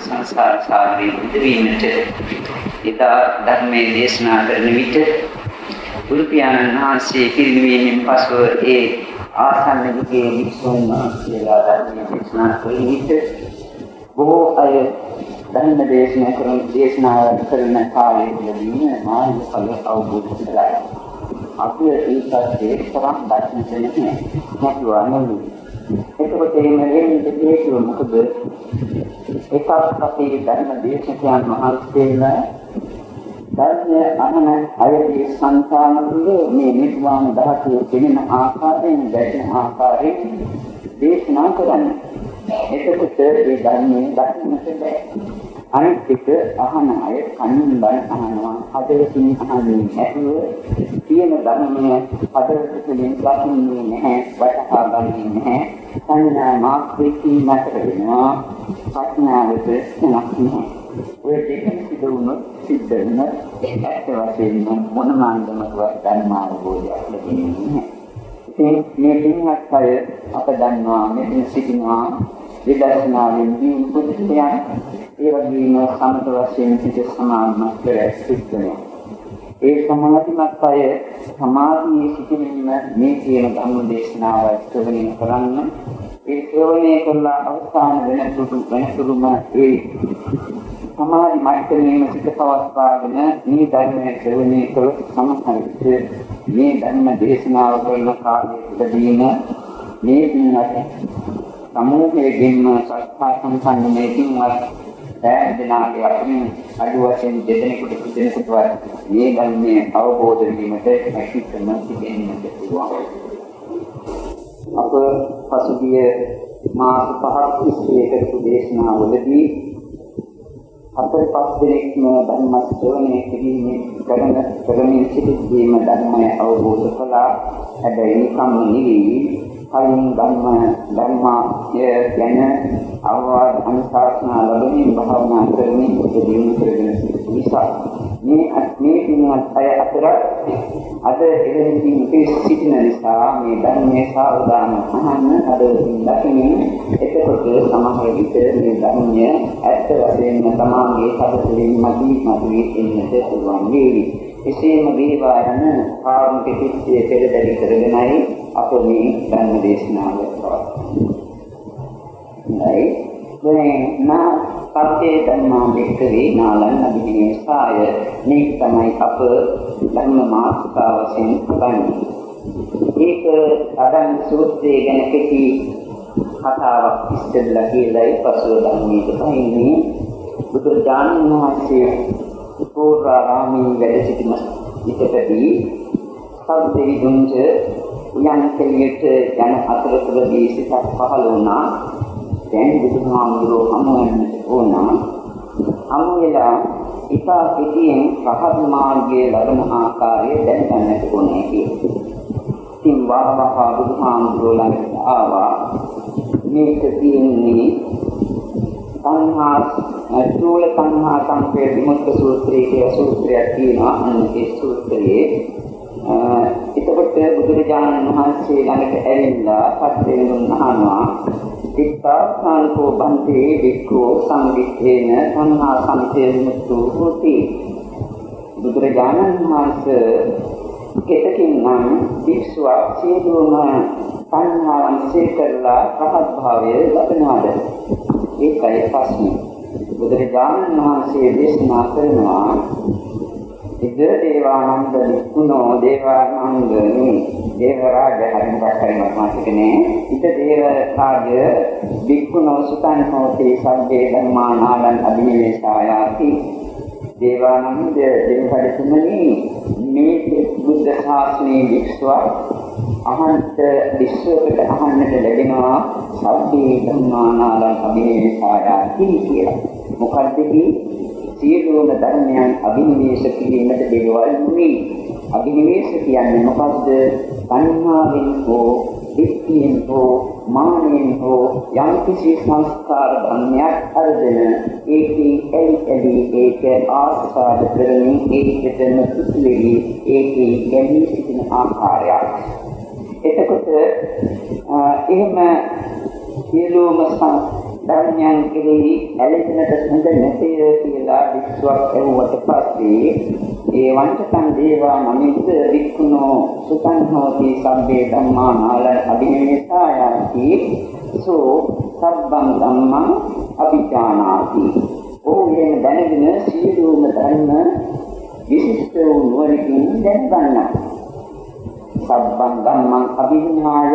සංසාර සාගරේ මුදවීමට ඉතා ධර්මයේ දේශනා කරන විට ගුරු පියාණන් වහන්සේ පිරිනිවීමෙන් පසුව ඒ ආසන්න යුගයේ වික්ෂුන් වහන්සේලා ධර්මයේ දේශනා කළ විට බොහෝ අය ධර්ම දේශනා කරන කාලයේදී මාර්ගඵල අවබෝධ කරගන්නවා. අපි ඒකත් තරම් දැක්වෙන්නේ නැහැ. එතකොට මේ හේතුව මොකද? එකක් අපේ ධර්ම දේශකයන් වහන්සේලා ධර්මය අහන අයගේ සංකාමතුල මේ නිර්වාණ ධාතුව දෙන ආකාරයෙන් දැක්න ආකාරයෙන් දේශනා කරන්නේ. එතකොට මේ ධර්මයේ දක්නට බෑ. අනිත් එක අහන අය කනින් බණ අහනවා, හදවතින් අහන්නේ නැතුව තියෙන ධර්මය හදවත තුළින් දකින්නේ නැහැ, වටහා ගන්නේ නැහැ. සංඥා මාත්‍රකින් නැතර වෙනවා, ප්‍රඥාවට වෙනස් නැහැ. ඔය දෙක සිද්ධ වුණොත් ඇත්ත වශයෙන්ම මොනම අන්දමකවත් ධර්මාවබෝධයක් ලැබෙන්නේ නැහැ. ඉතින් මේ පින්වත් අය අප දන්නවා මෙතන සිටිනවා විදර්ශනාවෙන් දිනු පුදුමයන් ඒ වගේම සමත වශයෙන් සිට සමාධිමත් කර සිටිනවා. ඒ සමාධිමත් අය සමාධියේ සිටින්න මේ කියන ධර්ම දේශනාව ශ්‍රවණය කරන්න ඒ ශ්‍රවණය කළා අවසාන වෙනතුරුම ඒ සමාධි මට්ටමේම සිට පවත්වාගෙන මේ ධර්මයේ ශ්‍රවණය කළ සමහර විට මේ ධර්ම දේශනාව කරන කාලයකදීම මේ පින්වත් සමූහයෙන් සත්‍යා සම්පන්නමේ පින්වත් දැනනාගේ අතින් අඩු වශයෙන් දෙදෙනෙකුටවත් මේ ධර්මයේ අවබෝධ වීමට හැකියාව තිබෙන්නට පුළුවන්. අප පසුගිය මාස 5ක් තිස්සේ කරපු දේශනාවලදී 4-5 දෙනෙක්ම ධර්ම ශ්‍රවණය කිරීමේ කරමින් සිටීම ධර්මය අවබෝධ කළා. හැබැයි නිකම්ම නෙවෙයි කලින් ධර්මය ගැන අවවාද අනුශාසනා ලැබෙමින් භාවනා කරමින් දියුණු කරගෙන සිටින නිසා මේ පින්වත් අය අතර අද එවැනි සිටින නිසා මේ ධර්මයේ සාවධාන අහන්න අදින් දකින්න. එතකොට සමහර විට මේ ධර්මය ඇත්ත වශයෙන්ම තමාගේ සැපතලින් මතුවී එන්නට පුළුවන් වේවි. එසේම වේවා යන කාරුණික පිටේ පෙරදරි කරගෙනයි අප මේ ධර්ම දේශනාව කරන්නේ. නා සත්‍ය ධර්මා දෙකේ නාලන් අභිනය සාය මේක තමයි අප ධර්ම මාතෘකාව වශයෙන් ගන්නේ. ඒක අදන් සූත්‍රයේ ගැන කෙටි කතාවක් ඉස්සෙල්ලා කියලායි පසුව ධර්මයේ දෙන්නේ බුදුරජාණන් වහන්සේ පූර්වාරාමයේ වැඩ සිටින විටදී සබ්දේ දුංජ උයන් කෙලියට යන අතරතුරදී සිතක් පහළ වුණා. දැන් බුදුහාමුදුරුවෝ හමු වෙන්නට ඕන. හමු වෙලා ඉතා පිටියෙන් රහත් මාර්ගයේ ලබන ආකාරය දැනගන්නට ඕනේ කියලා. ඉතින් වාරවහා බුදුහාමුදුරුවෝ ළඟට ආවා. මේක තියෙන්නේ තණ්හා චූල තණ්හා සංකේ විමුක්ත සූත්‍රයේ කියලා සූත්‍රයක් තියෙනවා. ඒ සූත්‍රයේ එතකොට බුදුරජාණන් වහන්සේ ළඟට ඇවිල්ලා සත්‍යයෙන් අහනවා දික්ඛාසංකෝ බන්තේ වික්ඛෝ සංවිත්තේන තණ්හා සංකේ විමුක්තෝ හෝති. බුදුරජාණන් වහන්සේ කෙතකින් නම් වික්ෂුවක් සියලුම තණ්හාවන් සේකරලා රහත් භාවය ලබනවාද? ඒකයි ප්‍රශ්නේ. බුදුරජාණන් වහන්සේ දේශනා කරනවා ඉද දේවානන්ද වික්ඛුනෝ දේවානන්දනි දේවරාජ හරිමකරන මාසිකනේ ඉද දේවරාජ වික්ඛුනෝ සුතං හෝති සබ්බේ ධම්මානාලං අභිනිවේසායාති. දේවානන්ද දෙවිපරිතුමනි මේ බුද්ධ ශාසනයේ වික්ෂුවක් අහන්ත විශ්වකට අහන්නට ලැබෙනවා සබ්බේ ධම්මානාලං අභිනිවේසායාති කියලා. මොකද්ද සියලුම ධර්මයන් අභිනිවේෂ කිරීමට දේවල් නෙවෙයි. අභිනිවේෂ කියන්නේ මොකද්ද? තණ්හාවෙන් හෝ දික්තියෙන් හෝ මානෙන් හෝ යම් කිසි සංස්කාර ධර්මයක් අරගෙන ඒකේ එළි ඒක ආස්වාද කරමින් ඒකටම පිටුවේවි ඒකේ ගැඹුරු සිටින ආකාරයක්. එතකොට එහෙම සියලුම ධර්මයන් කෙරෙහි ඇලෙන්නට හොඳ නැතේ කියලා විශ්වාස කරුවට පස්සේ ඒ වංචකං දේවා මනිත වික්ඛුනෝ සුතං හෝති සම්බේ ධම්මා නාලං අභිනිවෙසායාති සෝ සබ්බං ධම්මං අභිජානාති. ඕයෙන් දැනගෙන සියලුම ධර්ම විශිෂ්ට වූ නුවණකින් දැනගන්නවා. සබ්බං ධම්මං අභිඥාය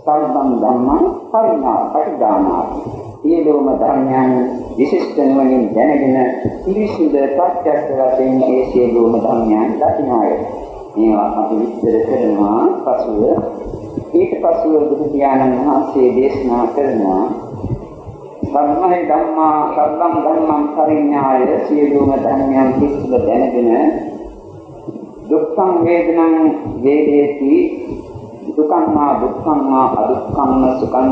සබ්බං ධම්මං පරිඥානාති. සියලුම ධර්මයන් විශිෂ්ට නුවණින් දැනගෙන පිරිසිදු ප්‍රත්‍යක්ෂ වශයෙන් ඒ සියලුම ධර්මයන් දකිනාය. මේවා අපි විස්තර කරනවා පසුව. ඊට පසුව බුදු පියාණන් වහන්සේ දේශනා කරනවා සම්මයි ධම්මා සබ්බං ධම්මං පරිඥාය සියලුම ධර්මයන් පිළිබඳ දැනගෙන දුක්ඛං වේදනං වේදේති දුක්ඛං දුක්ඛං අදුක්ඛං සුඛං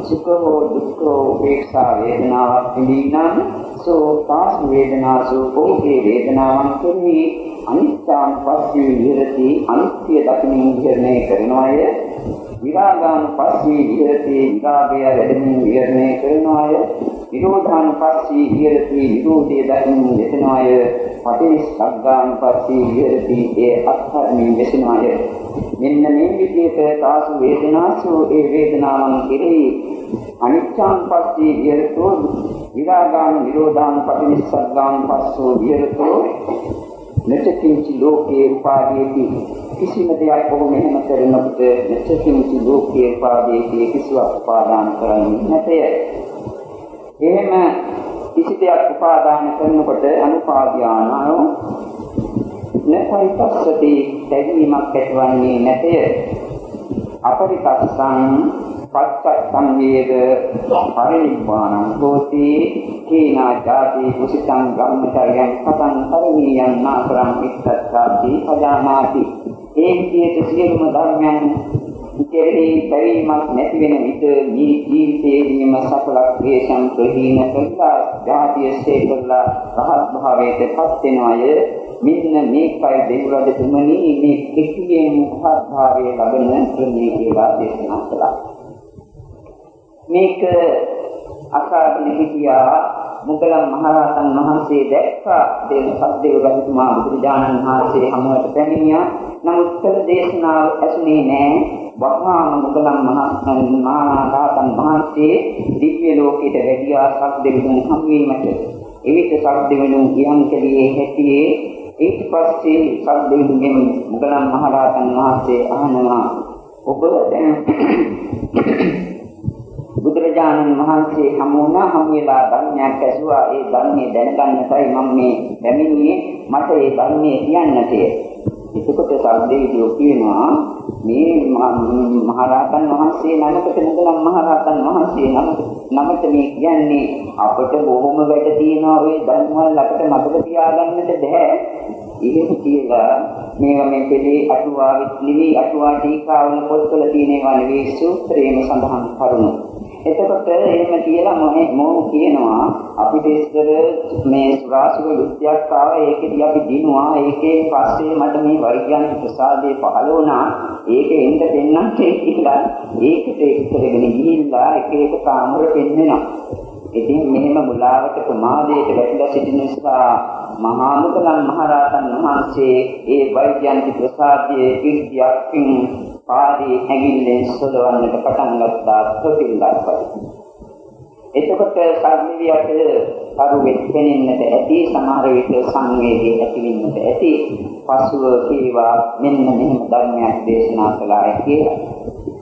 සුඛෝ දුක්ඛෝ උපේක්ෂා වේදනාවක් පිළිනං සෝ පාස් වේදනාසු ඕකේ වේදනාවන් කෙරෙහි අනිත්‍යං පස්සී විහෙරති අනිත්‍ය දකිනින් විහෙරණය කරනවාය. විරාගාන පස්සී විහෙරති විරාගය වැඩමින් විහෙරණය කරනවාය. විරෝධාන පස්සී විහෙරති විරෝධය දකිනින් වෙසනවාය. පටිච්චසමුප්පාදාන පස්සී විහෙරති ඒ අත්හරින් වෙසනවාය. මෙන්න මේ විදිහට තාසු වේදනාසු ඒ වේදනාවන් කෙරෙහි අනිච්ඡං පස්සී විහෙරතෝ විරාගාන විරෝධාන පටිච්චසමුප්පාදාන පස්සෝ විහෙරතෝ නචකින්ච ලෝකේ උපාදීති. කිසිම දෙයක් ඔහු මෙහෙම කරනකොට නචකින්ච ලෝකේ උපාදීති කිසිවක් උපාදාන කරන්නේ නැතය. එහෙම කිසි දෙයක් උපාදාන කරනකොට අනුපාදානෝ නැත්නම් පස්සති දැවීමක් ඇතිවන්නේ නැතය. අපරිපස්සං පච්චත්තං වේද පරිනිබ්බානං හෝති කීනා ජාති කුසිතං ගම්මචර්යං පතං පරිණියං නාකරං ඉත්තත්තාති පජානාති. ඒ විදිහට සියලුම ධර්මයන් කෙරෙහි දැවීමක් නැති වෙන විට මේ ජීවිතයේදීම සකලක් වේශම් ප්‍රහීන කරලා ජාතියසේ කරලා රහත් භාවයට පත් වෙනවය. මෙන්න මේකයි දෙවිවරු තුමනි මේ කිසියෙන් රහත් භාවයේ ලබන ක්‍රමයේ කියලා දේශනා කළා. මේක අසාධන හිතියා මුගලන් මහරහතන් වහන්සේ දැක්කා. දෙන සද්දේව රජතුමා බුදුරජාණන් වහන්සේ හමුවට පැමිණියා. නමුත් කළ දේශනාව ඇසුනේ නැහැ. වහාම මුගලන් මහරහතන් වහන්සේ දිව්‍ය ලෝකයට වැඩියා සද්දෙවිඳුන් හමුවීමට. එවිට සද්දෙවිඳුන් ගියන් කලේ හැටියේ ඊට පස්සේ සද්දෙවිඳුන් මුගලන් මහරහතන් වහන්සේ අහනවා ඔබ දැන් බුදුරජාණන් වහන්සේ හමු වුණා. හමු වෙලා ධර්මයක් ඇසුවා. ඒ ධර්මයේ දැනගන්නටයි මම මේ පැමිණියේ. මට ඒ ධර්මයේ කියන්නට. එතකොට සද්දේවියෝ කියනවා මේ මහරහතන් වහන්සේ නමකට මුගලන් මහරහතන් වහන්සේ නමට මේ කියන්නේ අපිට බොහොම වැඩ තියෙනවා. ওই ධර්ම වල අපිට මතක තියාගන්නට බෑ. එහෙම කියලා මේවා මේ පිළි අටුවාවෙත් නෙවෙයි අටුවා ටීකාවල පොත්වල තියෙනවා නෙවෙයි සූත්‍රයේම සඳහන් කරුණු. එතකොට එහෙම කියලා මොහු කියනවා අපිට ඉස්සර මේ සුරාසුර යුද්ධයක් ආවා. ඒකෙදි අපි දිනුවා. ඒකේ පස්සේ මට මේ වෛද්‍යන්ත ප්‍රසාදේ පහළ වුණා. ඒකේ එන්න දෙන්නම් කියලා ඒකට එක්කගෙන ගිහිල්ලා එක එක කාමර පෙන්වෙනවා. ඉතින් මෙහෙම මුලාවට ප්‍රමාදයට වැටිලා සිටින නිසා මහා මුගලන් මහරහතන් වහන්සේ ඒ වෛද්‍යන්ත ප්‍රසාදයේ ඉර්ධියක්ින් පාදී ඇඟිල්ලෙන් සොදවන්නට පටන් ගත්තා. ප්‍රතිලක්ෂ. එතකොට සම්මිවියට කරුවෙත් පෙනෙන්නට ඇති. සමහර විට සංවේගී ඇතිවෙන්නට ඇති. පසුව කීවා මෙන්න මෙහෙම ධර්මයක් දේශනා කළා කියලා.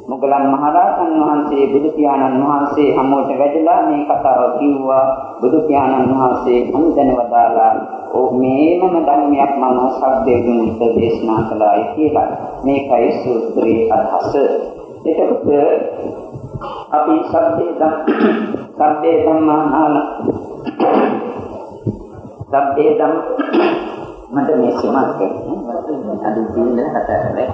මුගලන් මහරහතන් වහන්සේ බුදු පියාණන් වහන්සේ හමුවට වැඩලා මේ කතාව කිව්වා. බුදු පියාණන් වහන්සේ අනුදැන වදාලා මේමම ධර්මයක් මම සබ්දයෙන් දේශනා කළායි කියලා. මේකයි සූත්‍රයේ අදහස. එතකොට අපි සබ්දේ ධම්මානාල සබ්දේ ධම් මට මේ සමාර්ථ අද දින හතරයි.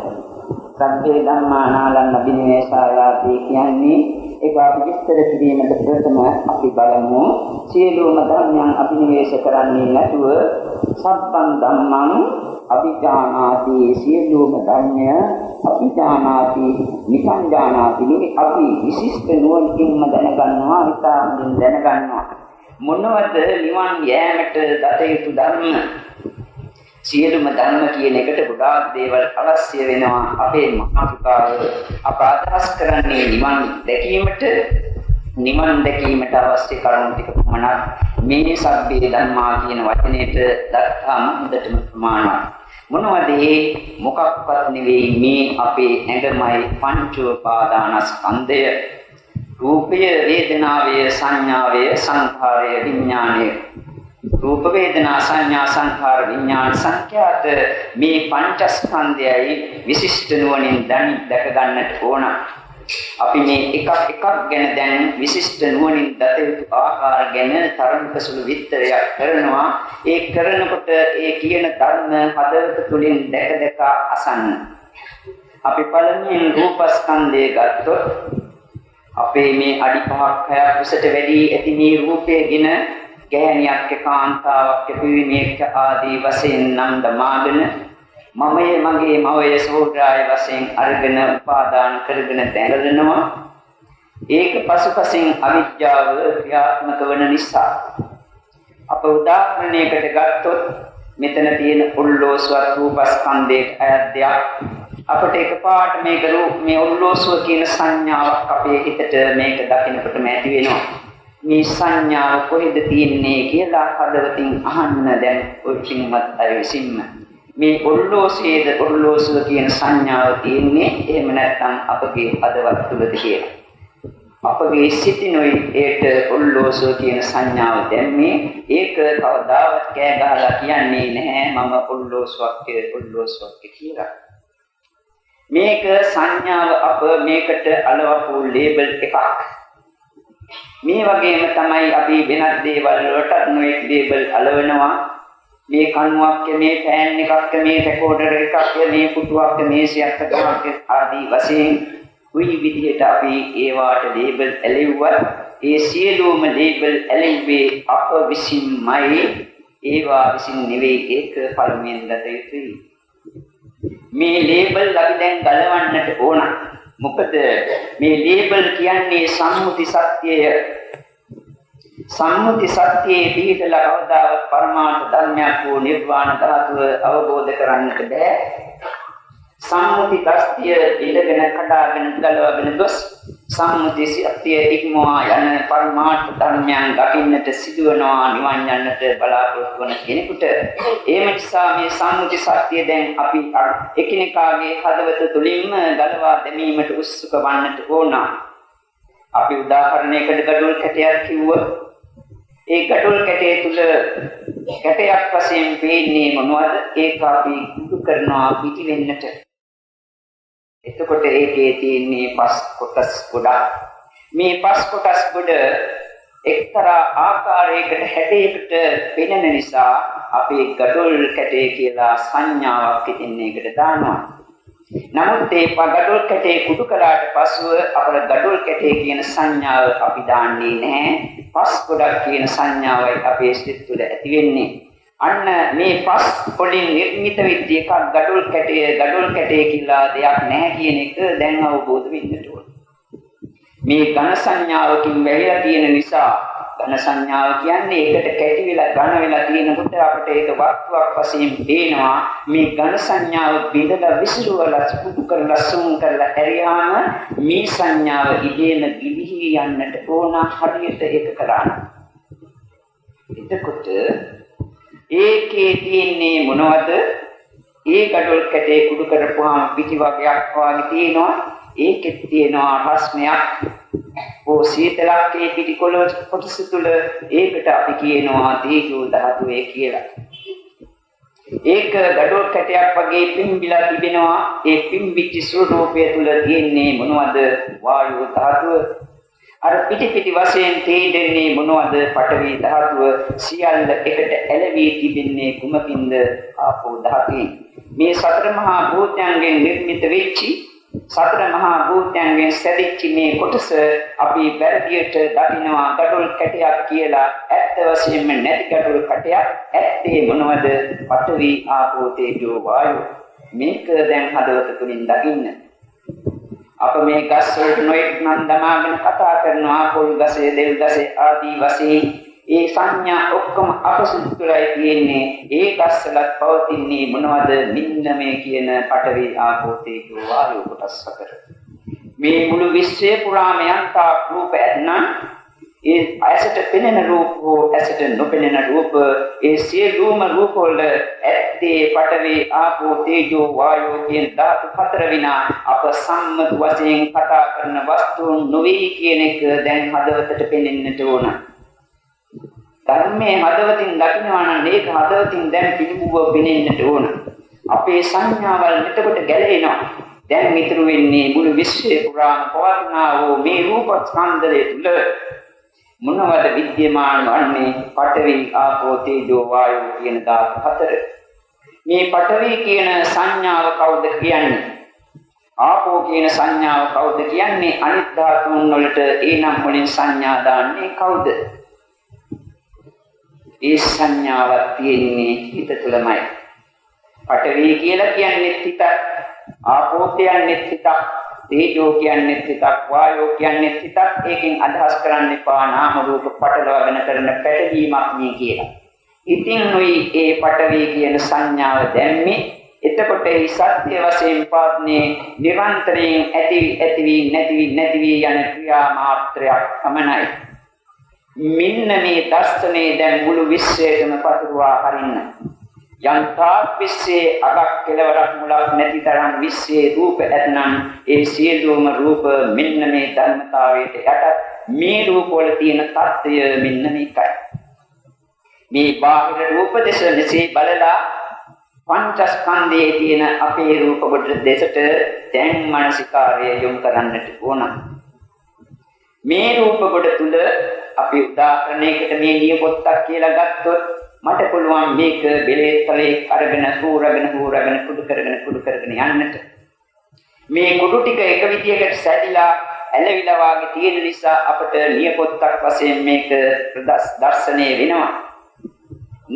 සබ්දේ ධම්මානාලන් අභිනිවේෂායාති කියන්නේ ඒක අපි විස්තර කිරීමට ප්‍රථම අපි බලමු සියලුම ධර්මයන් අභිනිවේෂ කරන්නේ නැතුව සබ්බන් ධම්මං අභිජානාති සියලුම ධර්මය අභිජානාති නිසංජානාති නෙවෙයි අපි විශිෂ්ට නුවණින්ම දැනගන්නවා හිතාමින් දැනගන්නවා මොනවද නිවන් යෑමට දත යුතු ධර්ම සියලුම ධර්ම කියන එකට ගොඩාක් දේවල් අවශ්‍ය වෙනවා අපේ මානසිකාව අප අදහස් කරන්නේ නිවන් දැකීමට අවශ්‍ය කරුණු ටික පමණක් මේ සබ්බේ ධම්මා කියන වචනයට දක්වාම හොඳටම ප්‍රමාණවත් මොනවද මේ මොකක්වත් නෙවෙයි මේ අපේ ඇඟමයි පංච උපාදානස්කන්ධය රූපය වේදනාවය සංඥාවය සංඛාරය විඥානය රූප වේදනා සංඥා සංඛාර විඥාන සංඛ්‍යාත මේ පංචස්කන්ධයයි විශිෂ්ට නුවණින් දැක ගන්නට ඕන. අපි මේ එකක් ගැන දැන් විශිෂ්ට නුවණින් දත යුතු ආකාර ගැන තරමක සුළු විස්තරයක් කරනවා. ඒ කරනකොට ඒ කියන ධර්ම හදවත තුලින් දැක අසන්න. අපි පළමුවෙන් රූපස්කන්ධය ගත්තොත් අපේ මේ අඩි 5ක් 6ක් උසට වැඩි ඇති මේ රූපයේගෙන ගෑණියක් කාන්තාවක් පිරිමියෙක් ආදී වශයෙන් නම් දමාගෙන මමයේ මගේ මවයේ සෝදරාය වශයෙන් අරගෙන උපාදාන කරගෙන දැඟලනවා ඒක පසුපසින් අවිද්‍යාව ක්‍රියාත්මක වන නිසා අප උදාහරණයකට ගත්තොත් මෙතන තියෙන ඔල්ලෝසුවත් රූපස්කන්ධයේ අයද්දයක් අපට එකපාරට මේ ඔල්ලෝසුව කියන සංඥාවක් අපේ හිතට මේක දකිනකොටම ඇති වෙනවා මේ සංඥාව කොහෙද තියෙන්නේ කියලා හදවතින් අහන්න දැන් ඔය කින්වත් අය විසින්ම මේ ඔල්ලෝසුව කියන සංඥාව තියෙන්නේ එහෙම නැත්නම් අපගේ හදවත් තුළද කියලා අපගේ සිතිනුයි ඒට ඔල්ලෝසුව කියන සංඥාව දැම්මේ ඒක කවදාවත් කෑ ගහලා කියන්නේ නැහැ මම ඔල්ලෝසුවක් කියලා මේක සංඥාව අප මේකට අලවපු ලේබල් එකක් මේ වගේම තමයි අපි වෙනත් දේවල් වලට නොඑක් ලේබල් අලවනවා මේ කණුවක් මේ ෆෑන් එකක් මේ රෙකෝඩර් එකක් මේ පුටුවක් මේසයක් ගහක් ආදී වශයෙන් උයි විදිහට අපි ඒවාට ලේබල් ඇලෙව්වා ඒ සියලුම ලේබල් ඇලෙන්නේ අප විසින්මයි ඒවා විසින් නෙවෙයි ඒක පළමුවෙන් දත යුතුයි මේ ලේබල් අපි දැන් ගලවන්නට ඕන මොකද මේ ලේබල් කියන්නේ සම්මුති සත්‍යය සම්මුති සත්‍යයේ පිහිටලා කවදාවත් පරමාර්ථ ධර්මයක් වූ නිර්වාණ ධාතුව අවබෝධ කරන්නට බෑ සම්මුති සත්‍ය ඉඳගෙන කඩාගෙන ගලවගෙන ගොස් සම්මුති සත්‍ය ඉක්මවා යන පරමාර්ථ ධර්මයන් දකින්නට සිදුවනවා නිවන් යන්නට බලාපොරොත්තු වන කෙනෙකුට ඒ නිසා මේ සම්මුති සත්‍ය දැන් අපි එකිනෙකාගේ හදවත තුළින්ම ගලවා දැමීමට උත්සුක වන්නට ඕන අපි උදාහරණයකට ගඩොල් කැටයක් කිව්වොත් ඒ ගඩොල් කැටය තුල කැටයක් වශයෙන් පේන්නේ මොනවද ඒක අපි කුඩු කරනවා පිටි වෙන්නට එතකොට ඒකේ තියෙන්නේ පස් කොටස් ගොඩක් මේ පස් කොටස් ගොඩ එක්තරා ආකාරයකට හැඩයකට පෙනෙන නිසා අපේ ගඩොල් කැටේ කියලා සංඥාවක් ඉතින් ඒකට දානවා නමුත් මේ ගඩොල් කැටේ කුඩු කළාට පසුව අපේ ගඩොල් කැටේ කියන සංඥාව අපි දාන්නේ නැහැ පස් ගොඩක් කියන සංඥාවයි අපේ සිත් තුළ ඇති වෙන්නේ අන්න මේ පස් වලින් නිර්මිත වෙච්ච එකක් ගඩොල් කැටේ කියලා දෙයක් නැහැ කියන එක දැන් අවබෝධ වෙන්න ඕන. මේ ඝන සංඥාවකින් වැහිලා තියෙන නිසා ඝන සංඥාව කියන්නේ ඒකට කැටි වෙලා ඝන වෙලා තියෙනකොට අපිට ඒක වස්තුවක් වශයෙන් පේනවා. මේ ඝන සංඥාව බෙදලා විසිරුවලා සුදු කරලා සුම් කරලා ඇරියාම මේ සංඥාව ඉදීන ගිලිහි යන්නට ඕන හරියට ඒක කරන්න. එතකොට ඒකේ තියෙන්නේ මොනවද? ඒ ගඩොල් කැටේ කුඩු කරපුවාම පිටි වර්ගයක් වගේ තියෙනවා. ඒකෙත් තියෙනවා රස්නයක්. ඕ සීතලක් ඒ පිටි කොටස තුල ඒකට අපි කියනවා තේජෝ ධාතුවේ කියලා. ඒක ගඩොල් කැටයක් වගේ පිම්බිලා තිබෙනවා. ඒ පිම්බිච්ච ස්වરૂපය තුල තියෙන්නේ මොනවද? වායු ධාතුව. අර පිටි වශයෙන් තේදෙන්නේ මොනවද? පඨවි ධාතුව. සියල්ල එකට ඇලවී තිබෙන්නේ කුමකින්ද? ආපෝ ධාතුයි. මේ සතර මහා භූතයන්ගෙන් නිර්මිත වෙච්චි සතර මහා භූතයන්ගෙන් සැදිච්ච මේ කොටස අපි වැරදියට දකිනවා gadul කැටයක් කියලා. ඇත්ත වශයෙන්ම නැති gadul කැටයක්. ඇත්තේ මොනවද? පඨවි ආපෝ තේජෝ වායෝ. මේක දැන් හදවත තුලින් දකින්න. අප මේ ගස් වලට නොයෙක් නම් දමාගෙන කතා කරනවා. පොල් ගසේ, දෙල් ගසේ ආදී වශයෙන් ඒ සංඥා ඔක්කොම අපසුතුලයි තියෙන්නේ. ඒ ගස්වලත් පවතින්නේ මොනවද? මෙන්න මේ කියන පඨවි ආපෝ තේජෝ වායෝ කොටස් හතර. මේ මුළු විශ්වය පුරාම යන්තා රූප ඇතනම් ඒ ඇසට පෙනෙන රූප හෝ ඇසට නොපෙනෙන රූප, ඒ සියලුම රූප වල ඇත්තේ පඨවි ආපෝ තේජෝ වායෝ කියන ධාතු හතර විනා අප සම්මත වශයෙන් කතා කරන වස්තුන් නොවේ කියන එක දැන් හදවතට පෙනෙන්නට ඕන. ධර්මයේ හදවතින් දකින්නවා නම් ඒක හදවතින් දැන් පිළිබුව පෙනෙන්නට ඕන. අපේ සංඥාවල් මෙතකොට ගැලවෙනවා. දැන් මිතුරු වෙන්නේ මුළු විශ්වය පුරාම පවත්නා වූ මේ රූප ස්කන්ධය තුල මොනවද විද්‍යමාන වන්නේ? පඨවි ආපෝ තේජෝ වායෝ කියන ධාතු හතර. මේ පඨවි කියන සංඥාව කවුද කියන්නේ? ආපෝ කියන සංඥාව කවුද කියන්නේ? අනිත් ධාතුන් වලට ඒ නම් වලින් සංඥා දාන්නේ කවුද? ඒ සංඥාවක් තියෙන්නේ හිත තුළමයි. පඨවි කියලා කියන්නේ හිත, ආපෝ කියන්නේ හිත, තේජෝ කියන්නේ හිත, වායෝ කියන්නේ හිත. ඒකෙන් අදහස් කරන්න එපා නාම රූප පටලවාගෙන කරන පැටලීමක් නේ කියලා. ඉතින් නොයි ඒ පඨවි කියන සංඥාව දැම්මේ. එතකොට ඒ සත්‍ය වශයෙන් පාත්නේ නිරන්තරයෙන් ඇති නැති යන ක්‍රියා මාත්‍රයක් පමණයි. මෙන්න මේ දර්ශනේ දැන් මුළු විශ්වයටම පතුරවා හරින්න. යන්තාක් විශ්වයේ අගක් කෙලවරක් මුලක් නැති තරම් විශ්වයේ රූප ඇතනම් ඒ සියලුම රූප මෙන්න මේ ධර්මතාවයට යට. මේ රූප වල තියෙන தත්ත්වය මෙන්න මේකයි. මේ බාහිර රූප දෙස මෙසේ බලලා පංචස්කන්ධයේ තියෙන අපේ රූප කොට දෙසට දැන් මානසිකාර්යය යොමු කරන්නට ඕන. මේ රූප කොට තුල අපි උදාහරණයකට මේ නියපොත්තක් කියලා ගත්තොත් මට පුළුවන් මේක බෙලේ තලේ අරගෙන හූරගෙන කුඩු කරගෙන යන්නට. මේ කුඩු ටික එක විදියකට සැදිලා ඇලවිලා වාගේ තියෙන නිසා අපට නියපොත්තක් වශයෙන් මේක දර්ශනය වෙනවා.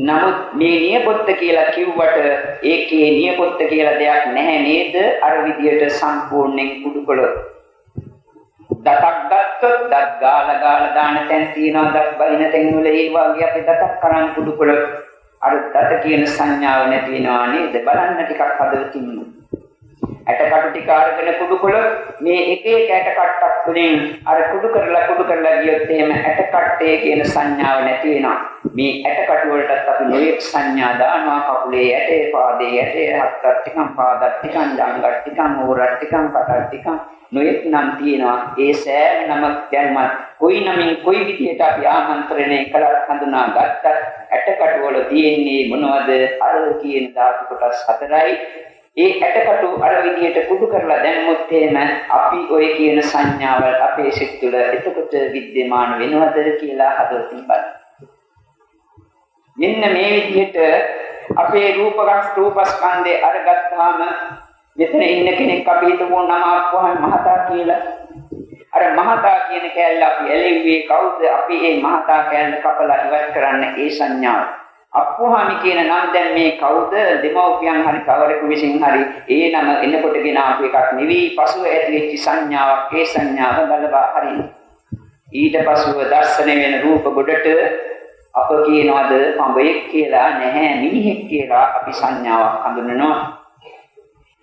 නමුත් මේ නියපොත්ත කියලා කිව්වට ඒකේ නියපොත්ත කියලා දෙයක් නැහැ නේද? අර විදියට සම්පූර්ණයෙන් කුඩු කළොත්. දතක් ගත්තොත් දත් ගාලා දාන තැන් තියෙනවා. දත් බලින තැන් වල ඒ වගේ අපි දතක් කරන් කුඩු කළොත් අර දත කියන සංඥාව නැති වෙනවා නේද? බලන්න ටිකක් හදවතින්. ඇටකටු ටික අරගෙන කුඩු කළොත් මේ එක එක ඇටකට්ටක් තුලින් අර කුඩු කරලා ගියොත් එහෙම ඇටකට්ටේ කියන සංඥාව නැති වෙනවා. මේ ඇටකටු වලටත් අපි නොයෙක් සංඥා දානවා. කකුලේ ඇටේ, පාදයේ ඇටේ, හත්තක් ටිකක්, පාදක් ටිකක්, ජංගක් ටිකක්, මෝරක් ටිකක්, පටක් ටිකක් නොයෙක් නම් තියෙනවා. ඒ සෑම නමක් දැන්මත් කොයි නමින් කොයි විදියට අපි ආමන්ත්‍රණය කළත් හඳුනා ගත්තත් ඇටකටු වල තියෙන්නේ මොනවද? අර කියන ධාතු කොටස් හතරයි. ඒ ඇටකටු අර විදියට කුඩු කරලා දැම්මොත් එහෙම අපි ඔය කියන සංඥාවල් අපේ සිත් තුළ එතකොට विद्यमान වෙනවද කියලා හදවතින් බලන්න. මෙන්න මේ විදිහට අපේ රූපස්කන්ධේ අරගත්තාම මෙතන ඉන්න කෙනෙක් අපි හිතමු නම අප්පුවාම මහතා කියලා. අර මහතා කියන කැලල අපි ඇලෙන්නේ කවුද? අපි මේ මහතා කැලල කපලා ඉවත් කරන්න ඒ සංඥාව. අප්පුවාමි කියන නම් දැන් මේ කවුද? දෙමව්පියන් හරි කවරෙකු විසින් හරි ඒ නම එන්නකොටගෙන ආපු එකක් නෙවෙයි. පසුව ඇතිවෙච්ච සංඥාවක්. ඒ සංඥාව බලවා හරින. ඊට පසුව දර්ශනය වෙන රූප ගොඩට අප කියනවාද පඹයෙක් කියලා නැහැ, මිනිහෙක් කියලා අපි සංඥාවක් හඳුනනවා.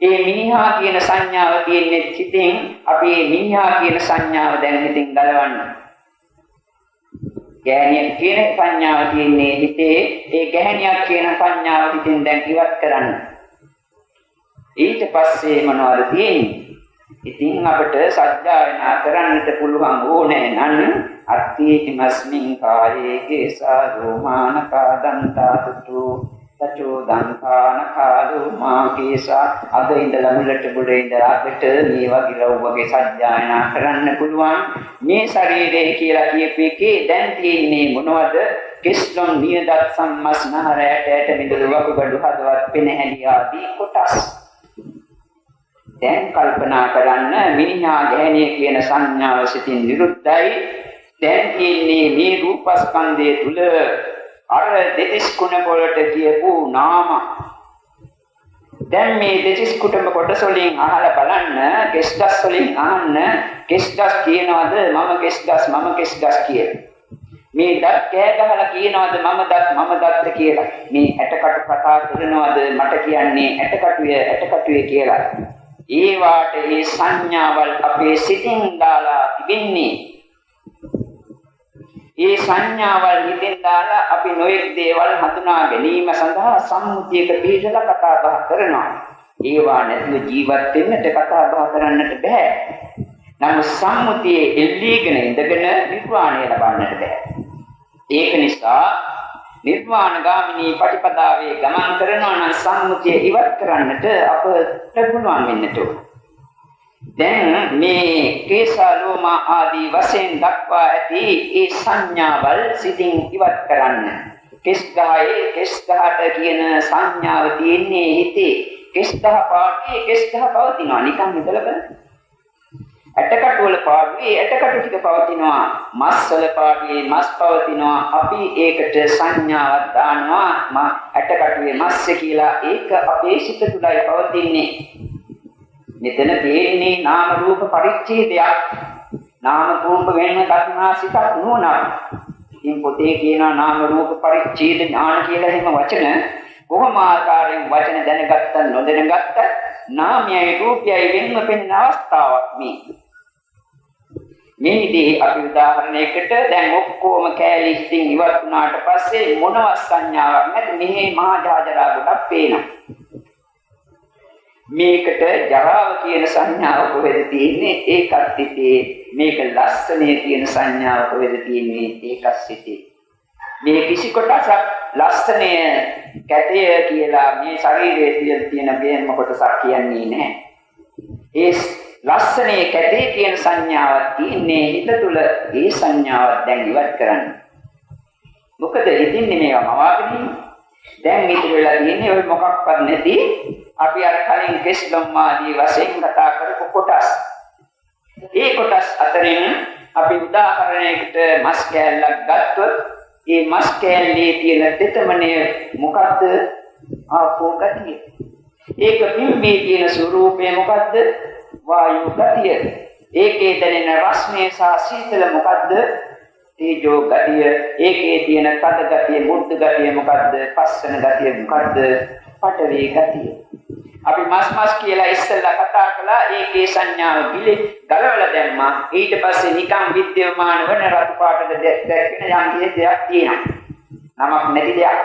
ඒ මිනිහා කියන සංඥාව තියෙන්නේ හිතෙන්. අපි මේ මිනිහා කියන සංඥාව දැන් හිතෙන් ගලවන්න. ගැහණියක් කියන සංඥාව තියෙන්නේ හිතේ. ඒ ගැහණියක් කියන සංඥාව හිතෙන් දැන් ඉවත් කරන්න. ඊට පස්සේ මොනවද තියෙන්නේ? ඉතින් අපිට සත්‍යයනා කරන්නට පුළුවන් ඕනේ නම් අත්ථීමස්මින් කායේ කේසා රෝමානකා දන්තාතු තචෝ දන්තාන කාලෝ මා කේසා. අද ඉඳලා මුලට බුඩේ ඉඳලා අපිට මේ වගේ ලව්වගේ සත්‍යයනා කරන්න පුළුවන්. මේ ශරීරය කියලා කියපු එකේ දැන් තියෙන්නේ මොනවද? කිස්ලොන් නියදත් සම්මස්නහරයට මිදුළු වකුගඩු හදවත් පෙනහැලි ආදී කොටස්. දැන් කල්පනා කරන්න මිනිහා ගැහණිය කියන සංඥාව සිතින් නිරුද්ධයි. දැන් තියෙන්නේ මේ රූපස්කන්ධය තුල අර දෙතිස් කුණ වලට කියපු නාම. දැන් මේ දෙතිස් කුටුම්බ කොටස වලින් අහලා බලන්න, කෙස්ගස් වලින් අහන්න, කෙස්ගස් කියනවාද මම කෙස්ගස් කියලා. මේ දත් කෑ ගහලා කියනවාද මම දත් කියලා. මේ ඇටකටු කතා කරනවාද මට කියන්නේ ඇටකටුවේ කියලා. ඒ වාට මේ සංඥාවල් අපේ සිතින් දාලා තිබෙන්නේ. ඒ සංඥාවල් හිතෙන් දාලා අපි නොයෙක් දේවල් හඳුනා ගැනීම සඳහා සම්මුතියක පිළිදලා කතා බහ කරනවා. ඒවා නැතුව ජීවත් වෙන්නට කතා බහ කරන්නට බෑ. නමුත් සම්මුතියේ එල්ලීගෙන ඉඳගෙන නිර්වාණය ලබන්නට බෑ. ඒක නිසා නිර්වාණගාමිනී ප්‍රතිපදාවේ ගමන් කරනවා නම් සම්මුතිය ඉවත් කරන්නට අපට පුළුවන් වෙන්නට ඕන. දැන් මේ කේසාලෝම ආදී වශයෙන් දක්වා ඇති ඒ සංඥාවල් සිතින් ඉවත් කරන්න. කෙස් ගහට කියන සංඥාව තියෙන්නේ හිතේ. කෙස් ගහ පාටේ කෙස් ගහ පවතිනවා. නිකන් හිතලා බලන්න. ඇටකටු වල පාඩුවේ ඇටකටු ටික පවතිනවා. මස් වල පාඩුවේ මස් පවතිනවා. අපි ඒකට සංඥාවක් දානවා ඇටකටුවේ මස් කියලා. ඒක අපේ සිත තුළයි පවතින්නේ. මෙතන තියෙන්නේ නාම රූප පරිච්ඡේදයක්. නාම රූප වෙන කර්ණා සිතක් නුනක්. ඉතින් පොතේ කියනවා නාම රූප පරිච්ඡේද ඥාන කියලා එහෙම වචන. කොහොම ආකාරයෙන් වචන දැනගත්ත නොදැනගත්ත නාමයයි රූපයයි වෙනම පෙනෙන අවස්ථාවක් මේ. මේදී අපි උදාහරණයකට දැන් ඔක්කොම කෑලි ඉස්සින් ඉවත් වුණාට පස්සේ මොනවත් සංඥාවක් නැති මෙහි මහා ජාජරා ගොඩක් පේනවා. මේකට ජරාව කියන සංඥාව කොහෙද තියෙන්නේ? ඒකත් සිටේ. මේක ලස්සනේ කියන සංඥාව කොහෙද තියෙන්නේ? ඒකත් සිටේ. මේ කිසි කොටසක් ලස්සනය කැටය කියලා මේ ශරීරයේ තියෙන බේන්ම කොටසක් කියන්නේ නැහැ. ඒ ලස්සනේ කැටේ කියන සංඥාවක් තියෙන්නේ හිත තුළ. ඒ සංඥාව දැන් ඉවත් කරන්න. මොකද හිතින්නේ මේවා මවාගෙන දැන් ඉතුරු වෙලා තියෙන්නේ ඔය මොකක්වත් නැති අපි අර කලින් කෙස්ලොම් ආදී වශයෙන් කතා කරපු කොටස්. ඒ කොටස් අතරින් අපි උදාහරණයකට මස් කෑල්ලක් ගත්තොත් ඒ මස් කෑල්ලේ තියෙන තෙතමනය මොකද්ද? ආපෝ ගතිය. ඒක පිම්බී තියෙන ස්වરૂපය මොකද්ද? වායු ගතිය. ඒකේ දැනෙන රස්නේ සහ සීතල මොකද්ද? තේජෝ ගතිය. ඒකේ තියෙන තද ගතිය, මුද්ද ගතිය මොකද්ද? පස්සන ගතිය මොකද්ද? පඨවි ගතිය. අපි මස් කියලා ඉස්සෙල්ලා කතා කළා. ඒකේ සංඥාව ගලවලා දැම්මා. ඊට පස්සේ නිකන් විද්‍යමාන වෙන රතු පාටද දැක්කෙන යම් දෙයක් තියෙනවා. නමක් නැති දෙයක්.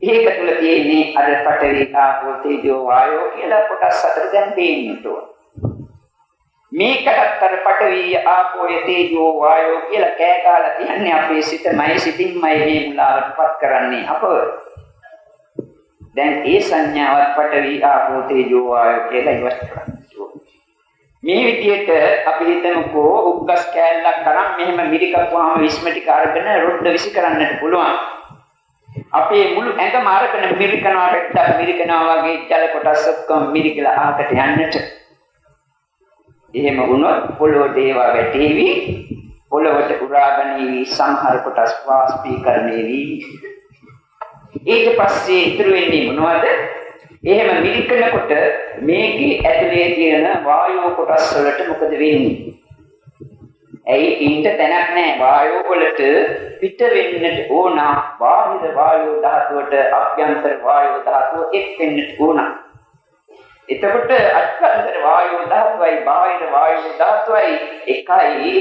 ඒක තුල තියෙන්නේ අර පඨවි ආපෝ තේජෝ වායෝ කියලා කොටස් හතර දැන් පේන්නට ඕන. මේකටත් අර පඨවි ආපෝ තේජෝ වායෝ කියලා කෑ ගහලා තියන්නේ අපේ සිතමයි සිතින්මයි මේ මුලාවටපත් කරන්නේ අපව. දැන් ඒ සංඥාවත් පඨවි ආපෝ තේජෝ වායෝ කියලා ඉවත් කරන්න. මේ විදිහට අපි හිතමුකෝ උග්ගස් කෑල්ලක් කරන් මෙහෙම මිරිකපුවාම විස්මටික අරගෙන රොඩ්ඩ විසි කරන්නට පුළුවන්. අපේ මුළු ඇඟම අරගෙන මිරිකනවා පෙට්ටක් මිරිකනවා වගේ ජල කොටස් ඔක්කොම මිරිකලා ආකට යන්නට. එහෙම වුණොත් පොළොව දේවා වැටේවි. පොළොවට උරාගනී සමහර කොටස් වාෂ්පීකරණය වී ඊට පස්සේ ඉතුරු වෙන්නේ මොනවද? එහෙම මිරිකනකොට මේකේ ඇතුලේ තියෙන වායෝ කොටස් වලට මොකද වෙන්නේ? ඇයි ඉන්න තැනක් නැහැ. වායෝ වලට පිට වෙන්නට ඕන. බාහිර වායෝ ධාතුවට අභ්‍යන්තර වායෝ ධාතුව එක් වෙන්නට ඕන. එතකොට අභ්‍යන්තර වායෝ ධාතුවයි බාහිර වායෝ ධාතුවයි එකයි.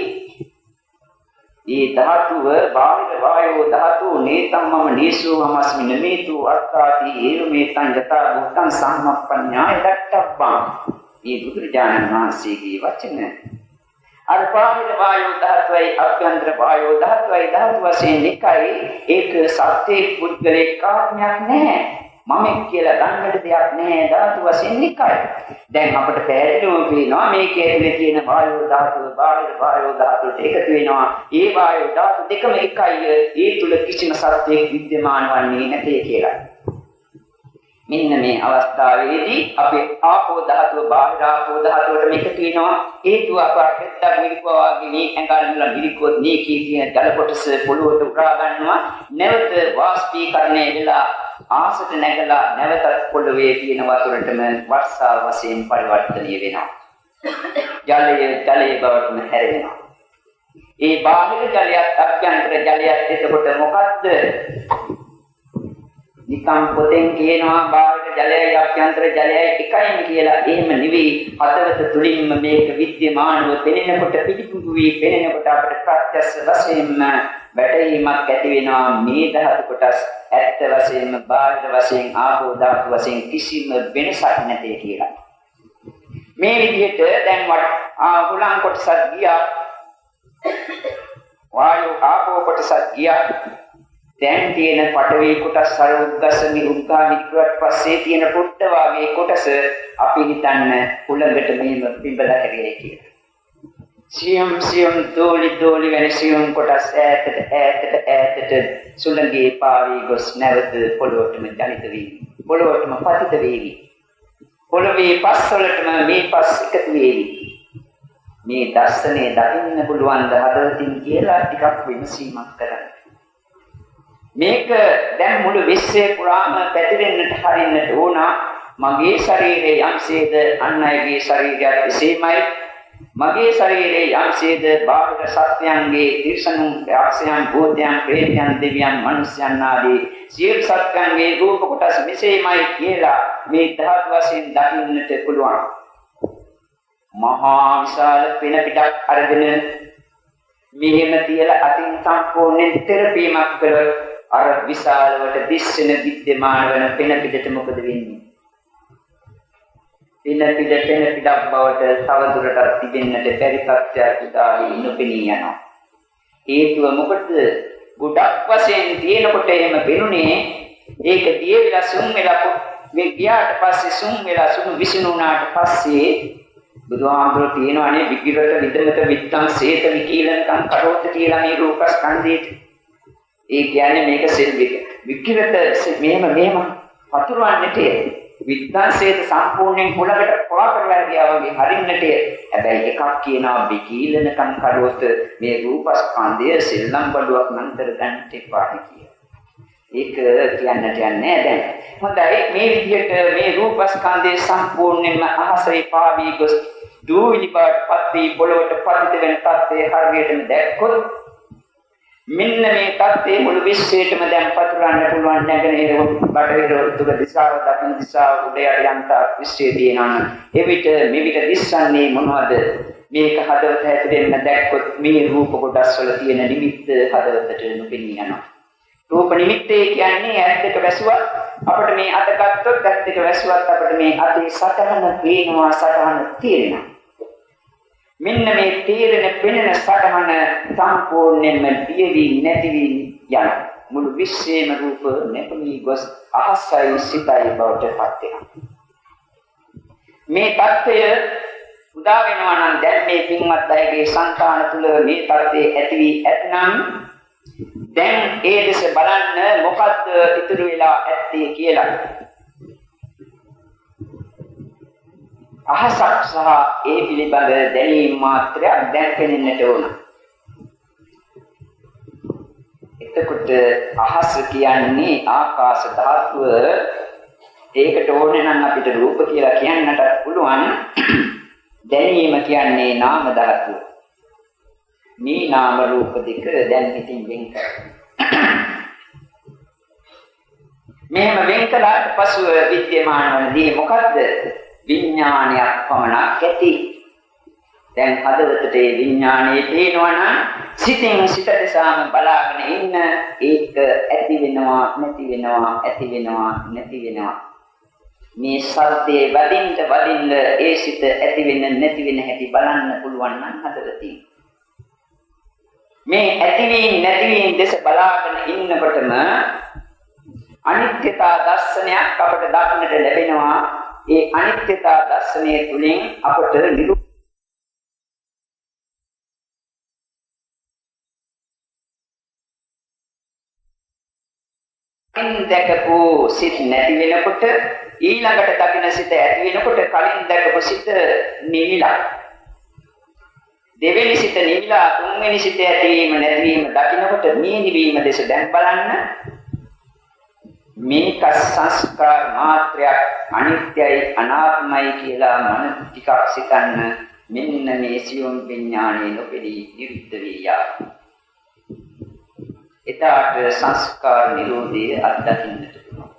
ඒ ධාතුව බාහිර වායෝ ධාතුව නේතම්මම නීසෝ මමස්මි නමේතු අත්තාති හේරුමේතං යතා භූතං සම්මප්පඤ්ඤාය දක්ඛබ්බං. මේ බුදුරජාණන් වහන්සේගේ වචන. අර බාහිර වායෝ ධාතුවයි අභ්‍යන්තර වායෝ ධාතුවයි ධාතු වශයෙන් එකයි. ඒක සත්‍යයේ පුද්ගලේ කාර්යයක් නැහැ. මම කියලා ගන්නට දෙයක් නැහැ. ධාතු වශයෙන් එකයි. දැන් අපිට පැහැදිලිවම පේනවා මේකේ ඇතුලේ තියෙන වායෝ ධාතුව බාහිර වායෝ ධාතුවට එකතු වෙනවා. ඒ වායෝ ධාතු දෙකම එකයි. ඒ තුල කිසිම සත්‍යයක් विद्यमान වන්නේ නැtei කියලා. මෙන්න මේ අවස්ථාවේදී අපි ආපෝ ධාතුව බාහිර ආපෝ ධාතුවට මේක වෙනවා හේතුව අපරපෙත්තක් මිරිකුවාගේ මේ ඇඟවල මිරිකුවොත් මේ කීකිය ජල කොටස පොළොවට උරා ගන්නවා නැවත වාෂ්පීකරණය වෙලා ආසට නැගලා නැවතත් පොළොවේ තියෙන වතුරටම වර්ෂා වශයෙන් පරිවර්තනය වෙනවා ජලය බවටම හැරෙනවා ඒ බාහිර ජලයත් අභ්‍යන්තර ජලයත් එතකොට මොකද්ද නිකම් පොතෙන් කියනවා බාහිර ජලයයි අභ්‍යන්තර ජලයයි එකයිම කියලා එහෙම නෙවෙයි හදවත තුලින්ම මේක විද්‍යමානව පෙනෙනකොට පිටිපුඩු වී පෙනෙනකොට අපිට ප්‍රත්‍යක්ෂ වශයෙන්ම වැටහීමක් ඇති වෙනවා මේ ධාතු කොටස් ඇත්ත වශයෙන්ම බාහිර වශයෙන් ආපෝ ධාතු වශයෙන් කිසිම වෙනසක් නැtei කියලා මේ විදිහට දැන් හුලං කොටසක් ගියා වායු ආපෝ කොටසක් ගියා දැන් තියෙන පඨවි කොටස් සරුග්ගස නිරුක්කා නිකුවත් පස්සේ තියෙන පොට්ට වාගේ කොටස අපි හිතන්න හුලඟට මෙහෙම පිඹලා හැරියයි කියලා. සියම් දෝලි වෙන සියම් කොටස් ඈතට සුළඟේ පාවී ගොස් නැවත පොළොවටම ජනිත වී පොළොවටම පතිත වේවි. පොළොවේ පස්වලටම මේ පස් එකතු වේවි. මේ දර්ශනේ දකින්න පුළුවන් ද හදවතින් කියලා ටිකක් විමසීමක් කරන්න. මේක දැන් මුළු විශ්වය පුරාම පැතිරෙන්නට හරින්නට ඕන මගේ ශරීරයේ යම්සේද අන් අයගේ ශරීරයත් එසේමයි මගේ ශරීරයේ යම්සේද බාහිර සත්‍යයන්ගේ තිරසනුන් අක්ෂයන් භූතයන් ප්‍රේතයන් දෙවියන් මනුෂ්‍යයන් ආදී සියලු සත්‍යයන්ගේ රූප කොටස් මෙසේමයි කියලා මේ ධාතු වශයෙන් දකින්නට පුළුවන් මහා විශාල පින පිටක් අරගෙන මෙහෙම තියලා අතින් සම්පූර්ණයෙන් තෙරපීමක් කළොත් අර විශාලවට දිස්සෙන විද්‍යමාන වෙන පෙන පිටට මොකද වෙන්නේ? පෙන පිටක් බවට තවදුරටත් තිබෙන්නට බැරි තත්ත්වයක් උදා වී නොපෙනී යනවා. හේතුව මොකද? ගොඩක් වශයෙන් තියෙනකොට එහෙම වෙනුනේ ඒක දිය විලා සුන් වෙලා මේ ගියාට පස්සේ සුන් වෙලා සුන් විසිනුනාට පස්සේ බුදුහාමුදුරුවෝ කියනවානේ විකිරත විදමත විත්තං සේත විකීලනකම් කරොත් කියලා මේ රූපස්කන්ධයේ ඒ කියන්නේ මේක සෙල්වික විකිරත මෙහෙම පතුරවන්නට විද්දාසේත සම්පූර්ණයෙන් පොළකට පවා කරලා ගියා වගේ හරින්නට හැබැයි එකක් කියනවා විකීලනකම් කරොත් මේ රූපස්කන්ධය සෙල්ලම් බඩුවක් නතර ගන්නට එපා කියලා. ඒක කියන්නට යන්නේ දැන්. හොඳයි මේ විදිහට මේ රූපස්කන්ධය සම්පූර්ණයෙන්ම අහසේ පාවී ගොස් දූවිලි බවට පත් වී පොළොවට පතිත වෙන තත්ත්වයේ හරියටම දැක්කොත් මෙන්න මේ தත්ත්වයේ මුළු විශ්වයටම දැන් පතුරවන්න පුළුවන් නැගෙනහිර බටහිර උතුර දිශාව දකුණු දිශාව උඩ යන්ත විශ්වයේ තියෙනවා. එවිට මෙවිට දිස්සන්නේ මොනවද? මේක හදවත ඇතුලෙන් දැක්කොත් මේ රූප කොටස් වල තියෙන නිමිත්ත හදවතට නොපෙනී යනවා. රූප නිමිත්තේ කියන්නේ ඇස් දෙක වැසුවත් අපිට මේ අත ගත්තොත් ඇස් දෙක වැසුවත් අපිට මේ අතේ සතහන පේනවා සතහන තියෙනවා. මෙන්න මේ තීරණ පෙනෙන සටහන සම්පූර්ණයෙන්ම දියවි නැතිවි යන මුළු විශ්වයේම රූප නැතිවි ගොස් අහසයි සිතයි බවට පත් වෙනවා. මේ தත්ත්වය උදා වෙනවා නම් දැන් මේ පින්වත් අයගේ සංකාන තුල මේ தත්ත්වයේ ඇතිවි ඇතනම් දැන් ඒ දෙස බලන්න මොකද්ද ඉතුරු වෙලා ඇත්තේ කියලා. අහසක් සහ ඒ පිළිබඳ දැනීම මාත්‍රයක් දැන් පෙනෙන්නට ඕන. එතකොට අහස කියන්නේ ආකාශ ධාතුව. ඒකට ඕනේ නම් අපිට රූප කියලා කියන්නට පුළුවන්. දැනීම කියන්නේ නාම ධාතුව. මේ නාම රූප දෙක දැන් ඉතින් වෙන් කරනවා. මෙහෙම වෙන් කළාට පසුව විද්‍යමාන වනදී මොකද්ද? විඥානයක් පමණක් ඇති. දැන් හදවතට ඒ විඥානයේ පේනවා නම් සිතින් සිත දෙසාම බලාගෙන ඉන්න ඒක ඇති වෙනවා නැති වෙනවා ඇති වෙනවා නැති වෙනවා. මේ සද්දේ වදින්න ඒ සිත ඇති වෙන නැති වෙන හැටි බලන්න පුළුවන් නම් හදවතින් මේ ඇතිවීම නැතිවීම දෙස බලාගෙන ඉන්නකොටම අනිත්‍යතා දර්ශනයක් අපට දක්නට ලැබෙනවා. ඒ අනිත්‍යතා දර්ශනය තුළින් අපට දැකපු සිත් නැති වෙනකොට ඊළඟට දකින සිත ඇති වෙනකොට කලින් දැකපු සිත නිවිලා දෙවෙනි සිත නිවිලා තුන්වෙනි සිත ඇතිවීම නැතිවීම දකිනකොට මේ නිවීම දෙස දැන් බලන්න මේක සංස්කාර මාත්‍රයක් අනිත්‍යයි අනාත්මයි කියලා මන ටිකක් සිතන්න මෙන්න මේ සියුම් විඥානයේ නොපෙළී නිරුද්ධ වී යා. එදාට සංස්කාර නිරෝධය අත්දකින්නට පුළුවන්.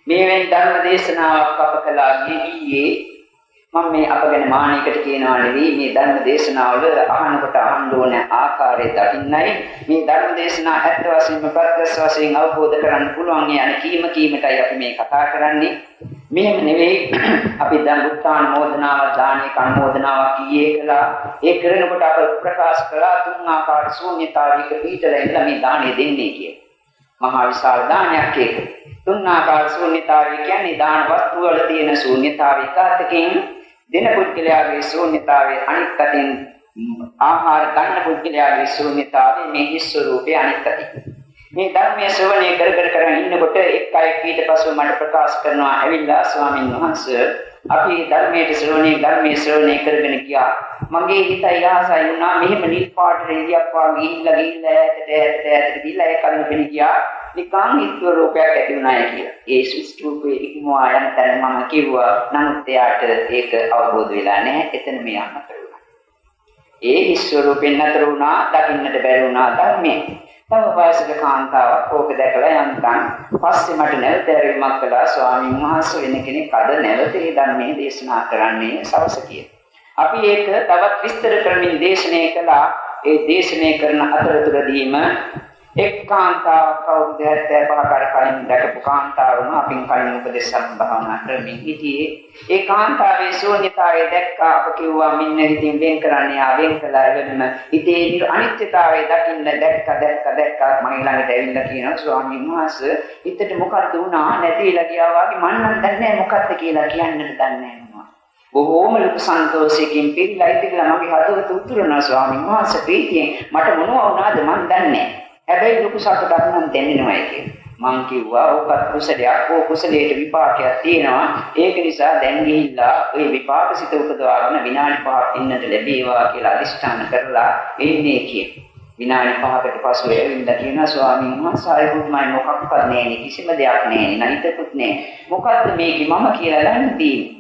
මේවෙන් ධර්ම දේශනාවක් අප කළා ඊයේ මම මේ අපගෙන මානෙකට කියනවා නෙවෙයි මේ ධර්ම දේශනාවල අහනකොට අහන්න ඕන ආකාරය දකින්නයි මේ ධර්ම දේශනා ඇත්ත වශයෙන්ම ප්‍රත්‍යක්ෂ වශයෙන් අවබෝධ කරගන්න පුළුවන් යන කීමටයි අපි මේ කතා කරන්නේ. මෙහෙම නෙවෙයි අපි දැන් උත්සාහ මොදනාව දානේ කර්මෝදනාව කීයේ කළා ඒ කරනකොට අප ප්‍රකාශ කළා තුන් ආකාර ශූන්‍යතාවයක පිටලා ඉඳලා මේ දානේ දෙන්නේ කියලා. මහා විශාල දානයක් ඒක. තුන් ආකාර ශූන්‍යතාවය කියන්නේ දාන වස්තු වල තියෙන ශූන්‍යතාවය කාතකින් දෙන පුද්ගලයාගේ ශූන්‍යතාවය අනිත් අතින් ආහාර ගන්න පුද්ගලයාගේ ශූන්‍යතාවය මේ හිස් ස්වરૂපේ අනිත් අතින්. මේ ධර්මයේ ශ්‍රවණය කරගෙන ඉන්නකොට එක් අයෙක් ඊට පස්ව මට ප්‍රකාශ කරනවා ඇවිල්ලා ස්වාමීන් වහන්සේ අපි ධර්මයේ ශ්‍රවණය කරගෙන ගියා මගේ හිතයි ආසයි වුණා මෙහෙම නිල් පාට රේදියක් වාගේ ගිහිල්ලා ඈතට ගිහිල්ලා ඒ කලින් පෙනී ගියා නිකන් හිස්ව රූපයක් ඇති වුණාය කියලා. ඒ සුස්තුපේ ඉක්මවා යන තැන මම කිව්වා නමුත් එයාට ඒක අවබෝධ වෙලා නැහැ. එතන මේ අන්නතර වුණා. ඒ හිස් ස්වරූපෙන් නතර වුණා දකින්නට බැරි වුණා ධර්මයේ. තව වයසක කාන්තාවක් ඕක දැකලා යන්තම් පස්සේ මට නැවත ඇරීමක් කළා ස්වාමීන් වහන්සේ වෙන කෙනෙක් අද නැවත මේ ධර්මයේ දේශනා කරන්නේ සවස කියලා. අපි ඒක තවත් විස්තර කරමින් දේශනය කළා. ඒ දේශනය කරන අතරතුරදීම එක් කාන්තාවක් කවුරුද 75 කලින් දැකපු කාන්තාවම අපින් කලින් උපදේශ සම්භාවනා කරමින් හිටියේ. ඒ කාන්තාවේ ශූන්‍යතාවය දැක්කා. අප කිව්වා මෙන්න හිතින් වෙන් කරන්නේ ආවෙන් කළා වෙනම හිතේ අනිත්‍යතාවය දකින්න දැක්කා මම ළඟට ඇවිල්ලා කියනවා ස්වාමීන් වහන්සේ හිතට මොකද්ද වුණා නැතිලා ගියා වගේ මම නම් දන්නේ නැහැ මොකද්ද කියලා කියන්නට දන්නේ නැහැ. බොහෝම ලොකු සන්තෝෂයකින් පිළිලා ඉතිරිලා මගේ හදවත උතුරනවා ස්වාමීන් වහන්සේ ප්‍රීතියෙන් මට මොනවා වුණාද මන් දන්නේ නැහැ. හැබැයි ලොකු සතුටක් නම් දැනෙනවා කියලා. මං කිව්වා ඔකත් කුසලයක්. ඕ කුසලයට විපාකයක් තියෙනවා. ඒක නිසා දැන් ගිහිල්ලා ওই විපාක සිත උපදවාගෙන විනාඩි 5ක් ඉන්නට ලැබේවා කියලා අදිෂ්ඨාන කරලා එන්නේ කියන. විනාඩි 5කට පසු එවින්ද කියනවා ස්වාමීන් වහන්සේ ආයෙත් මොකක්වත් නැහැ කිසිම දෙයක් නැහැ නයිතකුත් නැහැ. මොකද්ද මේක මම කියලා දන්නේ තියෙන්නේ.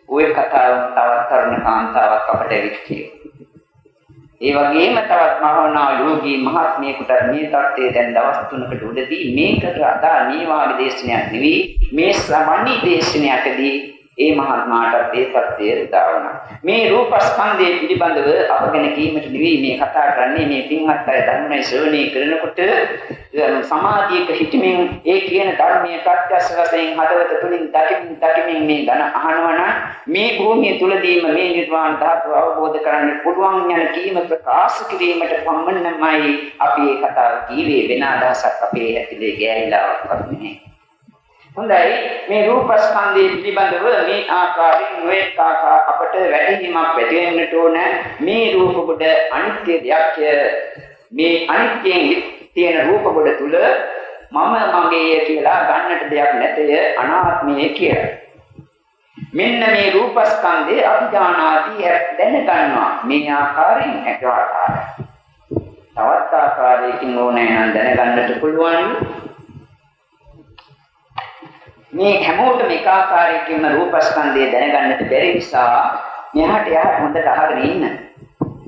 ওই කතාව තවත් තරුණ කාන්තාවක් අපට ඇවිත් කියනවා. ඒ වගේම තවත් මහානා යෝගී මහත්මියෙකුට මේ தත්ත්වය දැන් දවස් 3කට උඩදී මේකට අදාළ මේ වාගේ දේශනයක් නෙවෙයි මේ සාමාන්‍ය දේශනයකදී ඒ මහත්මාට ඒ தත්ත්වය උදා වුණා. මේ රූපස්කන්ධය පිළිබඳව අපගෙන කීමට නෙවෙයි මේ කතා කරන්නේ මේ පින්වත් අය ධර්මයේ ශ්‍රවණය කරනකොට සමාධියක හිතමින් ඒ කියන ධර්මයේ ප්‍රත්‍යක්ෂ වශයෙන් හදවත තුලින් දකිමින් මේ ධන අහනවා මේ භූමිය තුලදීම මේ නිර්වාණ ධාතුව අවබෝධ කරගන්න පුළුවන් යන කීම ප්‍රකාශ කිරීමට පමණමයි අපි මේ කතාව කීවේ වෙන අදහසක් අපේ ඇතුලේ ගෑවිලාවක් නැහැ. හොඳයි මේ රූපස්කන්ධය පිළිබඳව මේ ආකාරයෙන් නොඑක ආකාර අපට වැටහීමක් ඇති වෙන්නට ඕන මේ රූප කොට අනිත්‍ය දෙයක් මේ අනිත්‍යයෙන් තියෙන රූප කොට තුල මම මගේ කියලා ගන්නට දෙයක් නැතය අනාත්මය කියලා. මෙන්න මේ රූපස්කන්ධය අභිඥානාදී දැන ගන්නවා මේ ආකාරයෙන් එක ආකාරයක්. තවත් ආකාරයකින් ඕනෑ නම් දැනගන්නට පුළුවන්. මේ හැමෝටම එක ආකාරයකින් රූපස්කන්ධය දැනගන්නට බැරි නිසා මෙහාට යහට හොඳට අහගෙන ඉන්න.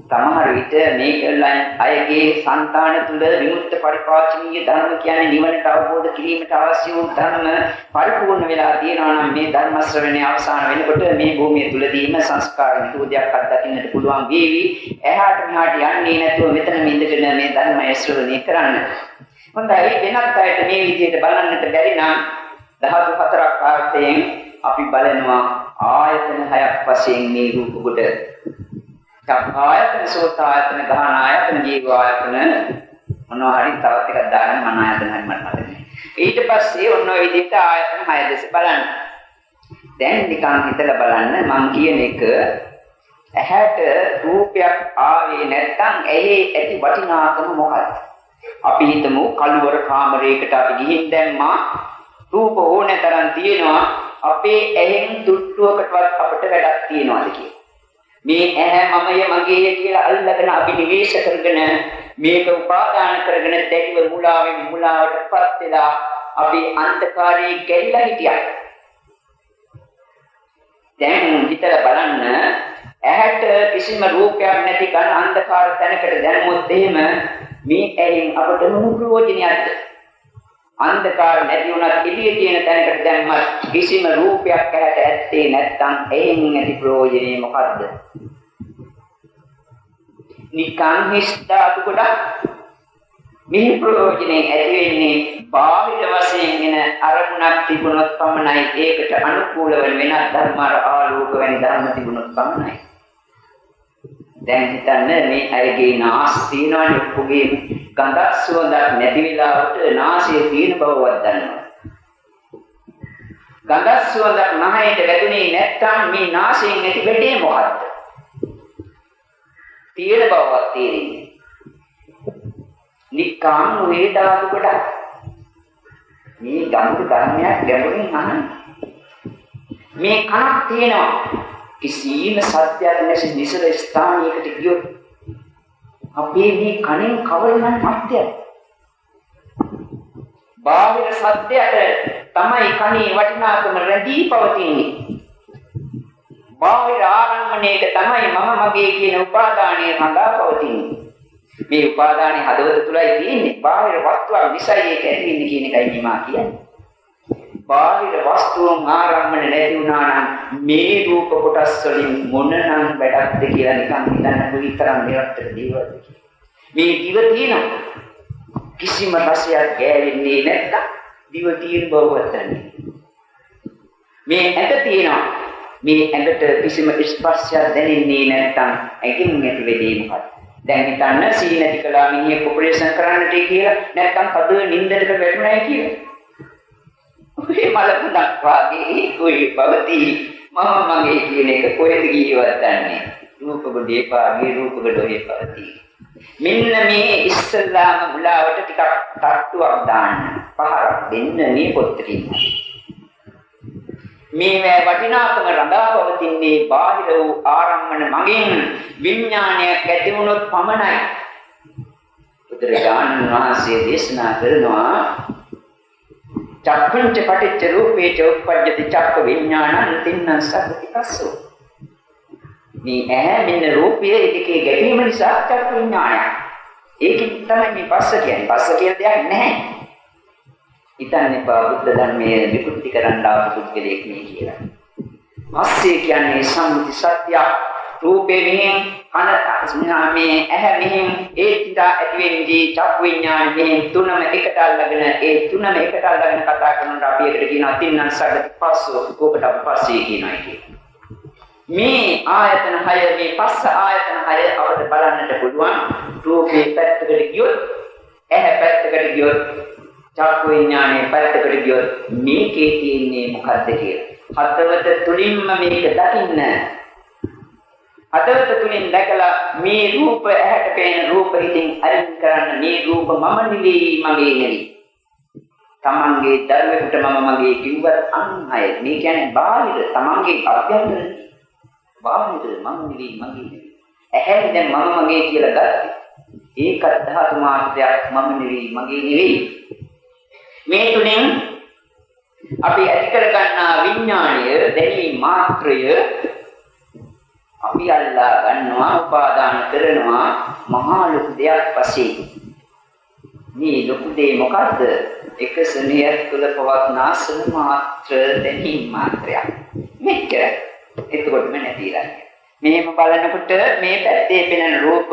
සමහර විට මේ අයගේ సంతාන තුල විමුක්ත පරිපාචනීය ධර්ම කියන්නේ නිවනට අවබෝධ කිරීමට අවශ්‍ය වූ ධර්ම පරිපූර්ණ වෙලා තියෙනවා නම් මේ ධර්ම ශ්‍රවණය අවසන් වෙනකොට මේ භූමිය තුලදීම සංස්කාර නිරෝධයක් අත්දකින්නට පුළුවන් වේවි. එහාට මෙහාට යන්නේ නැතුව මෙතන ඉඳගෙන මේ ධර්මය ශ්‍රවණය කරන්න. හොඳයි වෙනත් අයට මේ විදිහට බලන්නට බැරි නම් ධාතු හතරක් ආර්ථයෙන් අපි බලනවා ආයතන හයක් වශයෙන් මේ රූප කොට ආයතන සෝත ආයතන ගාන ආයතන ජීව ආයතන මොනවා හරි තවත් එකක් දාන්න මන ආයතන හරි මට මතක නැහැ. ඊට පස්සේ ඔන්න ඔය විදිහට ආයතන 6 දෙස බලන්න. දැන් නිකන් හිතලා බලන්න මම කියන එක ඇහැට රූපයක් ආවේ නැත්නම් ඇහි ඇති වටිනාකම මොකක්ද? අපි හිතමු කළුවර කාමරයකට අපි ගිහින් දැම්මා රූප ඕනේ තරම් තියෙනවා අපේ ඇහෙන් තුට්ටුවකටවත් අපිට වැඩක් තියනවාද කියලා. මේ ඇහැ මමය මගේ කියලා අල්ලගෙන අපි නිවේශ කරගෙන මේක උපාදාන කරගෙන දැඩිව මුලාවෙන් මුලාවටපත් වෙලා අපි අන්ධකාරයේ ගැලිලා හිටියා. දැන් හිතලා බලන්න ඇහැට කිසිම රූපයක් නැති කන අන්ධකාර තැනකට දැම්මොත් එහෙම මේ ඇහෙන් අපට මොන ප්‍රයෝජනයක්ද? අන්ධකාර නැති වුණත් එළියේ තියෙන තැනකට දැම්මත් කිසිම රූපයක් ඇහැට ඇත්තේ නැත්නම් ඇහෙන් ඇති ප්‍රයෝජනේ මොකද්ද? නිකන් හිස්දාතු ගොඩක් මේ ප්‍රයෝජනේ ඇති වෙන්නේ බාහිර වශයෙන් එන අරමුණක් තිබුණොත් පමණයි. ඒකට අනුකූල වෙන වෙනත් ධර්ම ආලෝක වැනි ධර්ම තිබුණොත් පමණයි. දැන් හිතන්න මේ අයගේ නාස් තියෙනවනේ ඔක්කොගේ ගඳක් සුවඳක් නැති වෙලාවට නාසයේ තියෙන බවවත් දන්නවා. ගඳක් සුවඳක් නැහැට වැදුනේ නැත්නම් මේ නාසයෙන් ඇති වැඩේ මොකද්ද? තියෙන බවවත් තේරෙන්නේ. නිකාම් වේදාතු ගොඩක්. මේ ගඳ ධර්මයක් ගැඹුරින් අහන්න. මේ කනක් තියෙනවා. කිසිම සත්‍යයක් නැති නිසල ස්ථානයකට ගියොත් අපේ මේ කණෙන් කවරනම් මැත්තේ බාහිර සත්‍යයට තමයි කණේ වටිනාකම රැඳී පවතින්නේ. බාහිර ආරම්භණයක තමයි මම මගේ කියන උපාදානය රඳා පවතින්නේ. මේ උපාදානයේ හදවත තුලයි තියෙන්නේ. බාහිර වස්තුවක් නිසා ඒක ඇති වෙන්නේ කියන එකයි මම කියන්නේ. බාහිර වස්තුන් ආරම්භන නැති වුණා නම් මේ රූප කොටස් වලින් මොනනම් වැඩක්ද කියලා නිකන් හිතන්න විතරක් නිරත්තර දේවල්ද මේ දිව තියෙනවා කිසිම රසයක් ගෑවෙන්නේ නැත්තම් දිව තියෙන බවවත් නැහැ. මේ ඇඟ තියෙනවා මේ ඇඟට කිසිම ස්පර්ශයක් දැනෙන්නේ නැත්තම් ඇඟින් ඇති වෙන්නේ මොකක්ද? දැන් හිතන්න සී නැති කළා මිනිහෙක් ඔපරේෂන් කරන්නට කියලා නැත්තම් පද නින්දකට වැටුණායි කියලා. ඔය මලකුණක් වාගේ කොයි පවති මම මගේ කියන එක කොහෙද ගියවත් දන්නේ. රූප ගොඩේ පාගේ රූප ගොඩේ පවති. මෙන්න මේ ඉස්සල්ලාම මුලාවට ටිකක් තට්ටුවක් දාන්න. පහරක් දෙන්න මේ පොත්තකින්. මේ වටිනාකම රඳා පවතින්නේ බාහිර වූ ආරම්මන මගින් විඥානයක් ඇති වුණොත් පමණයි. බුදුරජාණන් වහන්සේ දේශනා කරනවා චක්ඛුංච පටිච්ච රූපේච උප්පජ්ජති චක්ඛ විඥානං තින්න සබ්බති පස්සෝ. මේ ඇහැ මෙන්න රූපයේ දෙකේ ගැටීම නිසා චක්ඛ විඥානයක්. ඒකෙන් තමයි මේ පස්ස කියන්නේ. පස්ස කියලා දෙයක් නැහැ. හිතන්නේ බුද්ධ ධර්මයේ විකෘති කරන්න ආපු පුද්ගලයෙක් නේ කියලා. පස්සේ කියන්නේ සම්මුති සත්‍ය රූපේ මෙහෙන් කන මේ ඇහැ මෙහෙන් ඒ තිරා ඇති වෙන්නේ චක්ඛ විඥාන මෙහෙන් තුනම එකට අල්ලගෙන ඒ තුනම එකට අල්ලගෙන කතා කරනකොට අපි ඒකට කියනවා තින්නම් සගති පස්සෝ කෝකට අපි පස්සේ කියනවා කියලා. මේ ආයතන 6 මේ පස්ස ආයතන 6 අපිට බලන්නට පුළුවන් රූපේ පැත්තකට ගියොත් ඇහැ පැත්තකට ගියොත් චක්ඛ විඥානේ පැත්තකට ගියොත් මේකේ තියෙන්නේ මොකද්ද කියලා. හදවත තුලින්ම මේක දකින්න. හදවත තුලින් දැකලා මේ රූප ඇහැට පේන රූප හිතින් අරින් කරන්න මේ රූප මම නෙවෙයි මගේ නෙවෙයි. තමන්ගේ ධර්මයකට මම මගේ කිව්වත් අන් අය මේ කියන්නේ බාහිර තමන්ගේ අභ්‍යන්තර බාහිර මම නෙවෙයි මගේ නෙවෙයි. ඇහැ දැන් මම මගේ කියලා ගත්තේ. ඒකත් ධාතු මාත්‍රයක් මම නෙවෙයි මගේ නෙවෙයි. මේ තුලින් අපි ඇති කර ගන්නා විඥාණය දැනීම මාත්‍රය අපි අල්ලා ගන්නවා උපාදාන කරනවා මහා ලොකු දෙයක් පස්සේ. මේ ලොකු දේ මොකද්ද? එක සෙනෙහක් තුළ පවත්නා සන මාත්‍ර දැනීම මාත්‍රයක්. මෙච්චර. එතකොටම නැතිලා. මෙහෙම බලනකොට මේ පැත්තේ පෙනෙන රූප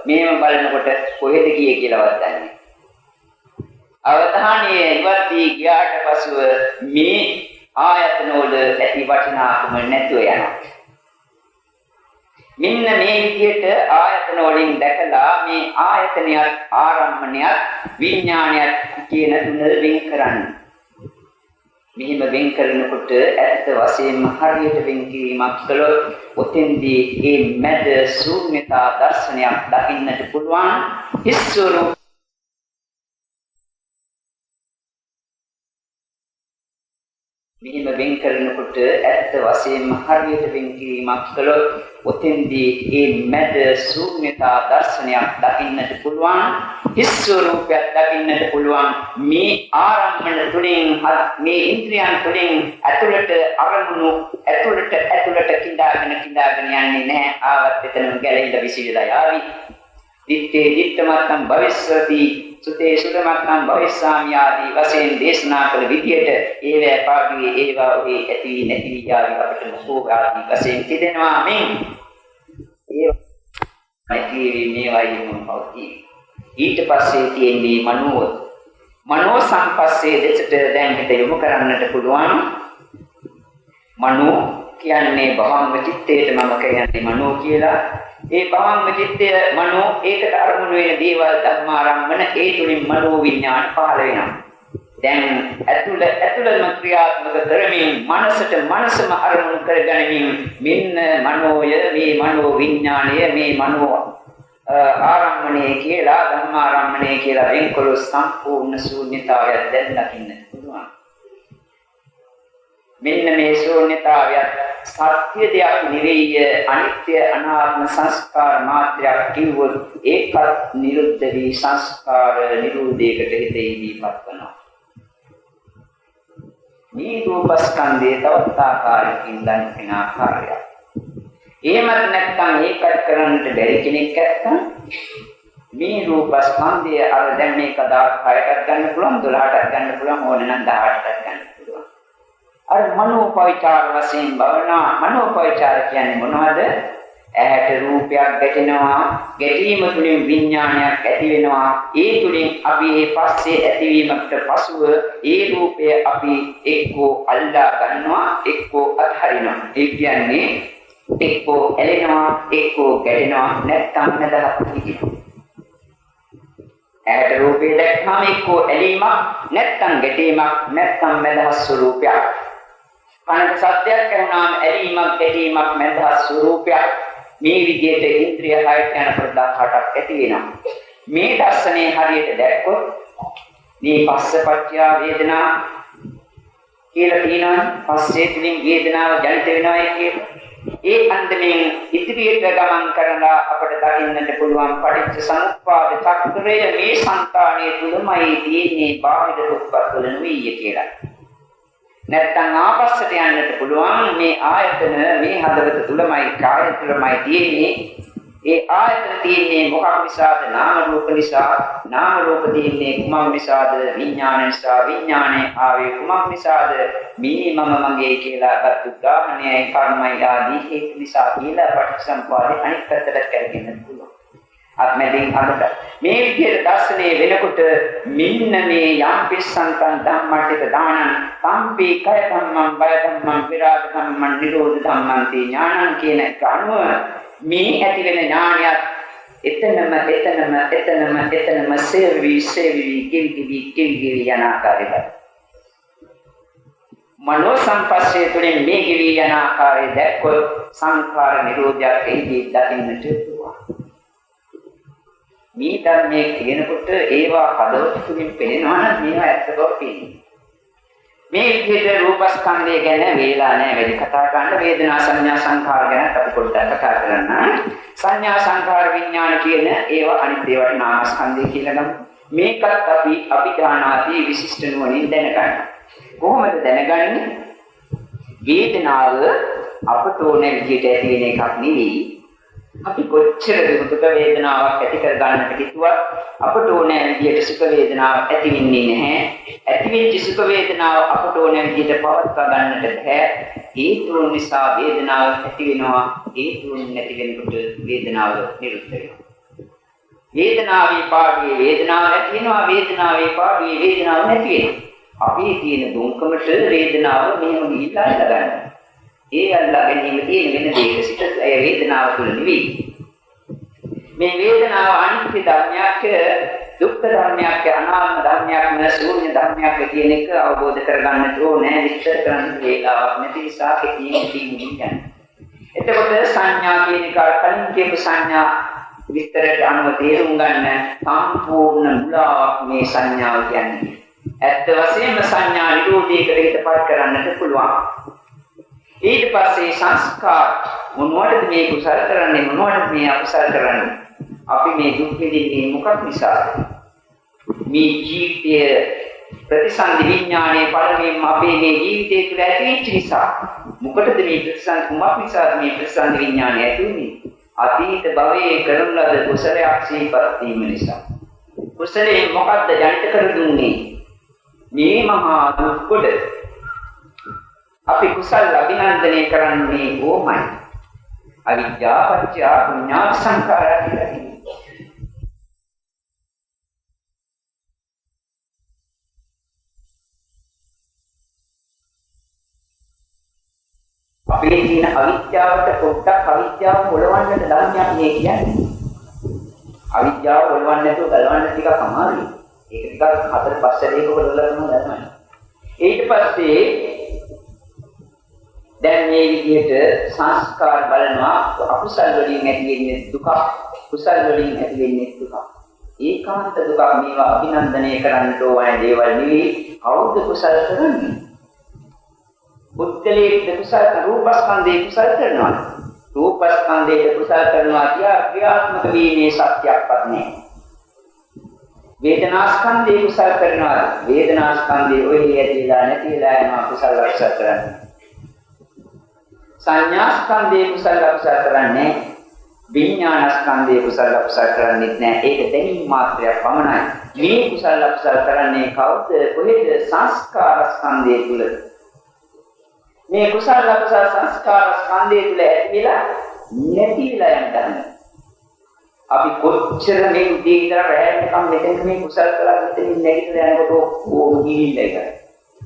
මෙහෙම බලනකොට කොහෙද ගියේ කියලාවත් දන්නේ. අවධානයේ ඉවත් වී ගියාට පසුව මේ ආයතන වල ඇති වටිනාකම නැතුව යනවා. මෙන්න මේ විදිහට ආයතන වලින් දැකලා මේ ආයතනයත් ආරම්මණයත් විඥානයත් කියන තුන වෙන් කරන්න. මෙහිම වෙන් කරනකොට ඇත්ත වශයෙන්ම හරියට වෙන් කිරීමක් කළොත් ඔතෙන්දී මේ මැද ශූන්‍යතා දර්ශනයක් දකින්නට පුළුවන්. හිස්සුරු මෙහිම වෙන් කරනකොට ඇත්ත වශයෙන්ම හරියට වෙන් කිරීමක් කළොත් ඔතෙන්දී මේ මැද ශූන්‍යතා දර්ශනයක් දකින්නට පුළුවන්, හිස් ස්වરૂපයක් දකින්නට පුළුවන්. මේ ආරම්භන තුලින් මේ ඉන්ද්‍රියන් තුලින් ඇතුළට අරමුණු ඇතුළට කිඳාගෙන යන්නේ නැහැ. ආවත් එතනම ගැලෙන්න විසිරලා යාවි. දිත්තේ දිත්තමත්නම් භවිස්සති සුතේ සුතමත්නම් භවිස්සාමි ආදී වශයෙන් දේශනා කළ විදියට ඒවැ පාඩුවේ ඒවා ඔහි ඇති නැති යාවි අපට සෝග ආදී වශයෙන් තිදෙනවා මෙන් ඒ මේවායිම පවතී. ඊට පස්සේ තියෙන්නේ මනෝ සංපස්සේ දෙසට දැන් හිත යොමු කරන්නට පුළුවන්. මනෝ කියන්නේ භවංග චිත්තේට මම කියන්නේ මනෝ කියලා. ඒ භවංග චිත්තය මනෝ ඒකට අරමුණු වෙන දේවල් ධර්මාරම්මන ඒ තුලින් මනෝ විඥාන පහළ වෙනවා. දැන් ඇතුළතම ක්‍රියාත්මක කරමින් මනසම අරමුණු කරගනිමින් මෙන්න මනෝය මේ මනෝ විඥානය මේ මනෝ ආරම්මණය කියලා ධර්මාරම්මණය කියලා වෙන්කොළු සම්පූර්ණ ශූන්‍යතාවයක් දැන් දකින්න පුළුවන්. මෙන්න මේ ශූන්‍යතාවයත් සත්‍ය දෙයක් නෙවෙයි, අනිත්‍ය අනාත්ම සංස්කාර මාත්‍රයක් කිව්වොත් ඒකත් නිරුද්ධ වී සංස්කාර නිරෝධයකට හිතේදීපත් වෙනවා. මේ රූපස්කන්ධයේ තවත් ආකාරයකින් දැනෙන ආකාරයක්. එහෙමත් නැත්නම් ඒකත් කරන්නට බැරි කෙනෙක් නැත්නම් මේ රූපස්කන්ධය අර දැන් මේක 16කට ගන්න පුළුවන්, 12කට ගන්න පුළුවන්, ඕන නම් 18කට ගන්න. අර මනෝපවිචාර වශයෙන් බලනවා. මනෝපවිචාර කියන්නේ මොනවද? ඇහැට රූපයක් ගැටෙනවා, ගැටීම තුළින් විඥානයක් ඇති වෙනවා. ඒ තුළින් අපි මේ පස්සේ ඇතිවීමකට පසුව ඒ රූපය අපි එක්කෝ අල්ලා ගන්නවා, එක්කෝ අත්හරිනවා. ඒ කියන්නේ එක්කෝ ඇලෙනවා, එක්කෝ ගැටෙනවා, නැත්නම් නැදහත් හිටිනවා. ඇහැට රූපය දැක්කම එක්කෝ ඇලීමක්, නැත්නම් ගැටීමක්, නැත්නම් මදහස් ස්වરૂපයක්. කනට සත්‍යයක් ඇහුණාම ඇලීමක්, ගැටීමක්, මදහස් ස්වરૂපයක්. මේ විදිහට ඉන්ද්‍රිය 6ට යන ප්‍රදාහටක් ඇති වෙනවා. මේ දර්ශනේ හරියට දැක්කොත් මේ පස්සපච්චය වේදනා කියලා තියෙනවා. පස්සේ තුලින් වේදනාව ජනිත වෙනවා කියන්නේ. ඒ අන්දමින් ඉදිරියට ගමන් කරලා අපට දකින්නට පුළුවන් පටිච්ච සමුප්පාද චක්‍රය මේ సంతානයේ තුලමයි තියෙන්නේ, බාහිර උත්පත්වල නෙවෙයි කියලා. නැත්තම් ආපස්සට යන්නට පුළුවන් මේ ආයතන මේ හදවත තුලමයි, කාය තුලමයි තියෙන්නේ. ඒ ආයතන තියෙන්නේ මොකක් නිසාද? නාම රූප නිසා. නාම රූප තියෙන්නේ කුමක් නිසාද? විඥාන නිසා. විඥානේ ආවේ කුමක් නිසාද? මේ මම මගේ කියලා ගත් උදාහරණයයි කර්මයි ආදී හේතු නිසා කියලා පටිච්චසමුප්පාදේ අනිත් පැත්තට කරගෙන පුළුවන්. ආත්මයෙන් අදට මේ විදිහට දර්ශනේ වෙනකොට මෙන්න මේ යම්පිස්සන්තං ධම්මටික දානං සම්පි කය ධම්මං බය ධම්මං විරාග ධම්මං නිරෝධ ධම්මං තී ඥානං කියන එක අනුව මේ ඇති වෙන ඥානයත් එතනම සේවි කිවිගිවි යන ආකාරයයි. මනෝ සංපස්සේ තුළින් මේ කිවි යන ආකාරය දැක්කොත් සංඛාර නිරෝධයක් එහිදී දකින්නට පුළුවන්. මේ ධර්මයේ කියනකොට ඒවා හදවත තුළින් පෙනෙනවා නම් මේවා ඇත්ත බව පේනවා. මේ විදිහට රූපස්කන්ධය ගැන වේලා නැහැ වැඩි කතා කරන්න. වේදනා සංඥා සංඛාර ගැන අපි පොඩ්ඩක් කතා කරන්න. සංඥා සංඛාර විඥාන කියන ඒවා අනිත් ඒවාට නාමස්කන්ධය කියලා ගමු. මේකත් අපි අභිධානාදී විශිෂ්ට නුවණින් දැනගන්න. කොහොමද දැනගන්නේ? වේදනාව අපට ඕන විදිහට ඇති වෙන එකක් නෙවෙයි. අපි කොච්චර දුක වේදනාවක් ඇති කර ගන්නට හිතුවත් අපට ඕන විදිහට සුඛ වේදනාවක් ඇති වෙන්නේ නැහැ. ඇති වෙච්ච සුඛ වේදනාව අපට ඕන විදිහට පවත්වා ගන්නට බැහැ. හේතුන් නිසා වේදනාව ඇති වෙනවා. හේතුන් නැති වෙනකොට වේදනාව නිරුද්ධ වෙනවා. වේදනාවේ පාඩුවේ වේදනාව ඇති වෙනවා. වේදනාවේ පාඩුවේ වේදනාව නැති වෙනවා. අපි තියෙන දුක්කමට වේදනාව මෙහෙම ගිහිල්ලා ගන්නවා. ඒ අල්ලා ගැනීම තියෙන වෙන දෙයක සිට ඒ වේදනාව තුළ නෙවෙයි. මේ වේදනාව අනිත්‍ය ධර්මයක්, දුක්ඛ ධර්මයක්, අනාත්ම ධර්මයක්, ශූන්‍ය ධර්මයක් කියන එක අවබෝධ කරගන්න ඕනේ. විස්තර කරන්න වේලාවක් නැති නිසා කෙටියෙන් කියන්නේ. එතකොට සංඥා කියන එක කලින් කියපු සංඥා විස්තරයට අනුව තේරුම් ගන්න සම්පූර්ණ මුලාවක් මේ සංඥාව කියන්නේ. ඇත්ත වශයෙන්ම සංඥා නිරෝධයකට හිතපත් කරන්නට පුළුවන්. ඊට පස්සේ සංස්කාර මොනවටද මේ කුසල කරන්නේ මොනවටද මේ අකුසල කරන්නේ? අපි මේ දුක් විඳින්නේ මොකක් නිසාද? මේ ජීවිතයේ ප්‍රතිසන්දි විඥානයේ පළවෙනිම අපේ මේ ජීවිතය තුළ ඇතිවෙච්ච නිසා මොකටද මේ ප්‍රතිසන්දි කුමක් නිසාද මේ ප්‍රතිසන්දි විඥානය ඇති වුනේ? අතීත භවයේ කරන ලද කුසලයක් සිහිපත් වීම නිසා. කුසලයේ මොකද්ද ජනිත කර දුන්නේ? මේ මහා දුක් කොට අපි කුසල අභිනන්දනය කරන්නේ ඕමයි. අවිද්‍යා පත්‍ය පුඤ්ඤා සංඛාරා කියලා. අපේ තියෙන අවිද්‍යාවට පොඩ්ඩක් අවිද්‍යාව පොළවන්නට ධර්මයක් මේ කියන්නේ. අවිද්‍යාව පොළවන්න නැතුව ගලවන්න ටිකක් අමාරුයි. ඒක ටිකක් හතර පස්සේක පොළවලා තමයි. ඊට පස්සේ දැන් මේ විදිහට සංස්කාර බලනවා අකුසල් වලින් ඇති වෙන්නේ දුක, කුසල් වලින් ඇති වෙන්නේ දුක. ඒකාන්ත දුක මේවා අභිනන්දනය කරන්නට ඕනේ දේවල් නෙවෙයි. කවුද කුසල් කරන්නේ? උත්තලේ කුසල රූපස්කන්ධේ කුසල කරනවා. රූපස්කන්ධේ කුසල කරනවා කියා ක්‍රියාත්මක වීමේ සත්‍යයක්වත් නැහැ. වේදනාස්කන්ධේ කුසල කරනවා. වේදනාස්කන්ධේ ඔය ඇතිලා නැතිලා යනවා කුසල රක්ෂා කරන්නේ. සංඥාස්කන්ධේ කුසල රක්ෂා කරන්නේ. විඥානස්කන්ධේ කුසල රක්ෂා කරන්නේ නැහැ. ඒක දැනීම මාත්‍රයක් පමණයි. මේ කුසල රක්ෂා කරන්නේ කවුද? කොහෙද? සංස්කාරස්කන්ධේ තුල. මේ කුසල අකුසල සංස්කාර ස්කන්ධය තුළ ඇතිවිලා නැතිවිලා යන ධර්ම. අපි කොච්චර මේ උදේ ඉඳලා රැහැටකම් මෙතෙන් මේ කුසල කළා මෙතනින් නැගිටලා යනකොට ඕම ගිහිල්ලා ඉවරයි.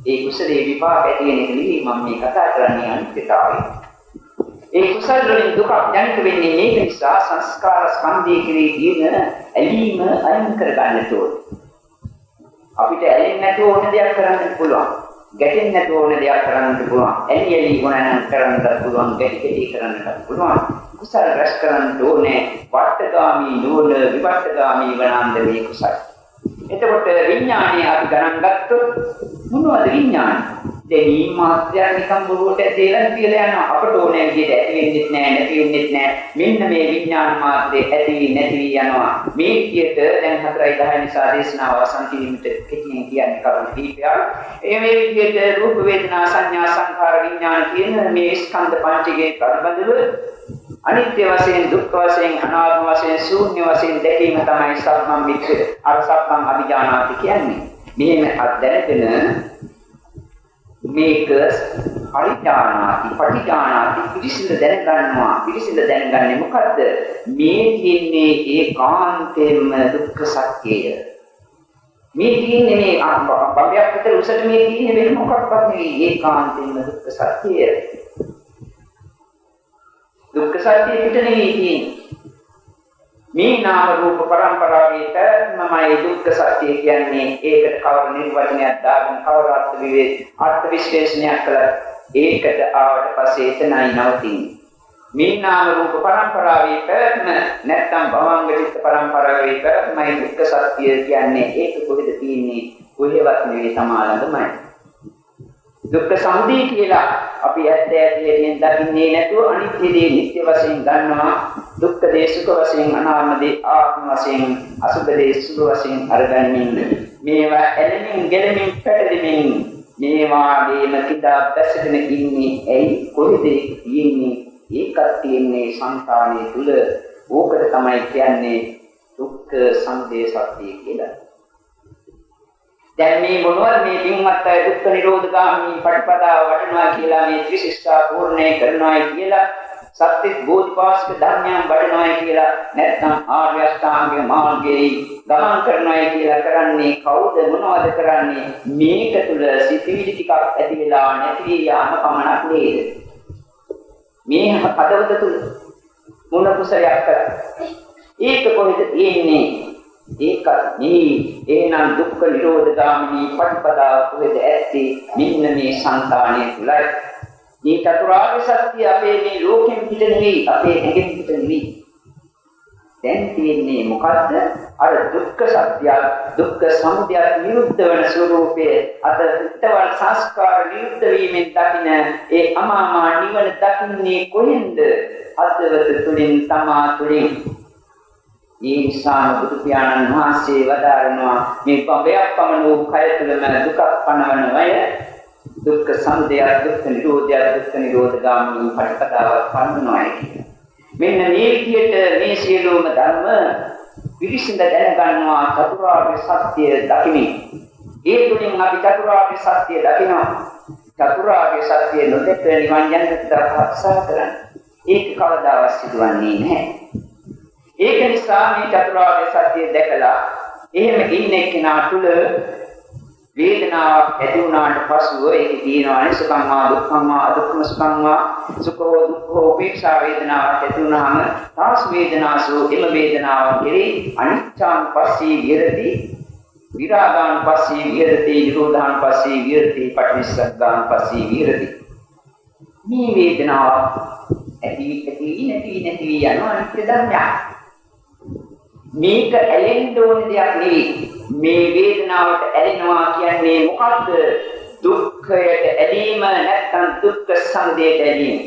ඒ කුසලේ විපාක ඇති වෙන එක නෙවෙයි මම මේ කතා කරන්නේ අනිත්‍යතාවය. ඒ කුසල වලින් දුක දැනිට වෙන්නේ මේක නිසා සංස්කාර ස්කන්ධය කෙරෙහි තියෙන ඇලීම අයින් කර ගන්නට ඕනේ. අපිට ඇලෙන්නේ නැතුව ඕන දෙයක් කරන්න පුළුවන්. ගැටෙන්නේ නැතුව ඕන දෙයක් කරන්නත් පුළුවන්. ඇලි ගුණයන් කරන්නත් පුළුවන්. ගැටි කරන්නත් පුළුවන්. කුසල රැස් කරන්න ඕනේ. වට්ටගාමී නෝන විවට්ටගාමී වනාන්ද මේ කුසල. එතකොට විඥානය අපි ගණන් ගත්තොත් මොනවද විඥානය? දෙවි මාත්‍යා නිකම් බොරුවට ඇදලා කියලා යනවා. අපට ඕනේ විදිහට ඇති වෙන්නේ නැහැ, නැති වෙන්නේ නැහැ. මෙන්න මේ විඥාන මාත්‍රේ ඇති නැති යනවා. මේ විදිහට දැන් 4:10 නිසා දේශනාව අවසන් කිරීමට කෙටියෙන් කියන්නේ කරුණු කීපයක්. මේ විදිහට රූප වේදනා සංඥා සංඛාර විඥාන කියන මේ ස්කන්ධ පංචකයේ ප්‍රතිබඳව අනිත්‍ය වශයෙන් දුක්ඛ වශයෙන් අනාත්ම වශයෙන් ශූන්‍ය වශයෙන් දැකීම තමයි සම්මම් මිත්‍ය අර සම්මම් අභිජානාති කියන්නේ. මෙහෙම අත්දැකගෙන මේක පරිඥානාති පටිඥානාති පිළිසිඳ දැනගන්නවා. පිළිසිඳ දැනගන්නේ මොකද්ද? මේ කියන්නේ ඒකාන්තයෙන්ම දුක්ඛ සත්‍යය. මේ කියන්නේ මේ බඹයක් විතර උසට මේ කියන්නේ වෙන මොකක්වත් නෙවෙයි. ඒකාන්තයෙන්ම දුක්ඛ සත්‍යය. දුක්ඛ සත්‍යය පිට නෙවෙයි කියන්නේ. මේ නාම රූප පරම්පරාවේ පැවැත්මමයි දුක්ඛ සත්‍ය කියන්නේ. ඒකට කවර නිර්වචනයක් දාගෙන කවර අර්ථ විශ්ලේෂණයක් කළා ඒකට ආවට පස්සේ එතනයි නවතින්නේ. මේ නාම රූප පරම්පරාවේ පැවැත්ම නැත්නම් භවංග චිත්ත පරම්පරාවේ පැවැත්මයි දුක්ඛ සත්‍ය කියන්නේ. ඒක කොහෙද තියෙන්නේ? කොහෙවත් නෙවෙයි සමාලංගමයි. දුක්ඛ සමුදය කියලා අපි ඇත්ත ඇතියෙන් දකින්නේ නැතුව අනිත්‍ය දේ නිත්‍ය වශයෙන් ගන්නවා. දුක්ඛ දේ සුඛ වශයෙන් අනාත්ම දේ ආත්ම වශයෙන් අසුභ දේ සුභ වශයෙන් අරගන්නේ. මේවා ඇලෙමින් ගැලෙමින් පැටලෙමින් මේවාගේම කිදා දැසගෙන ඉන්නේ ඇයි? කොහෙද ඉන්නේ? ඒකත් තියෙන්නේ සංකාණයේ තුල. ඕකට තමයි කියන්නේ දුක්ඛ සමුදය සත්‍ය කියලා. දැන් මේ මොනවද මේ පින්වත් අය දුක්ඛ නිරෝධගාමී පටිපදාව වඩනවා කියලා මේ ත්‍රිශිෂ්ඨා පූර්ණේ කරනවායි කියලා සත්‍විස් බෝධිපාශක ධර්මයන් වඩනවායි කියලා නැත්නම් ආර්ය අෂ්ටාංග මාර්ගයේ ගමන් කරනවායි කියලා කරන්නේ කවුද? මොනවද කරන්නේ? මේක තුල සිතිවිලි ටිකක් ඇති වෙලා නැති යාම පමණක් නේද? මේ පදවත තුල මොන කුසලයක් කරන්නේ? ඒක කොහෙද තියෙන්නේ? ඒකත් මේ එහෙනම් දුක්ඛ නිරෝධගාමිනී පටිපදාව කොහෙද ඇත්තේ? මෙන්න මේ සංකාණය තුලයි. මේ චතුරාර්ය සත්‍ය අපේ මේ ලෝකෙන් පිට නෙවෙයි, අපේ ඇඟෙන් පිට නෙවෙයි. දැන් තියෙන්නේ මොකද්ද? අර දුක්ඛ සත්‍ය, දුක්ඛ සමුදය නිරුද්ධ වන ස්වરૂපයේ අද හිතවල් සංස්කාර නිරුද්ධ වීමෙන් දකින ඒ අමාමා නිවන දකින්නේ කොහෙන්ද? අද්වත තුලින් තමා තුලින්. ඒ නිසා බුදු පියාණන් වහන්සේ වදාරනවා මේ පබයක් පමණ වූ කය තුළම දුකක් පනවනවය. දුක්ඛ සමුදය, දුක්ඛ නිරෝධය, දුක්ඛ නිරෝධගාමී පටිපදාවක් පනවනවායි කියලා. මෙන්න මේ විදිහට මේ සියලුම ධර්ම විරිසිඳ දැනගන්නවා චතුරාර්ය සත්‍ය දකිමින්. ඒ තුලින් අපි චතුරාර්ය සත්‍ය දකිනවා. චතුරාර්ය සත්‍ය නොදැක නිවන් යන්නට උත්සාහ කරන්නේ. ඒක කවදාවත් සිදුවන්නේ නැහැ. ඒක නිසා මේ චතුරාර්ය සත්‍ය දැකලා එහෙම ඉන්න කෙනා තුල වේදනාවක් ඇති වුණාට පසුව ඒක තියෙනවානේ සුඛං වා දුක්ඛං වා අදුක්ඛම සුඛං වා සුඛෝ දුක්ඛෝ උපේක්ෂා වේදනාවක් ඇති වුණාම තාස් වේදනාසු එම වේදනාව කෙරෙහි අනිච්ඡං පස්සී විරති විරාගාන් පස්සී විරති නිරෝධාන් පස්සී විරති පටිච්චසමුප්පාදාන් පස්සී විරති. මේ වේදනාව ඇති නැති යන අනිත්‍ය ධර්මයක්. මේක ඇලෙන්න ඕන දෙයක් නෙවෙයි. මේ වේදනාවට ඇලෙනවා කියන්නේ මොකද්ද? දුක්ඛයට ඇලීම නැත්නම් දුක්ඛ සමුදයට ඇලීම.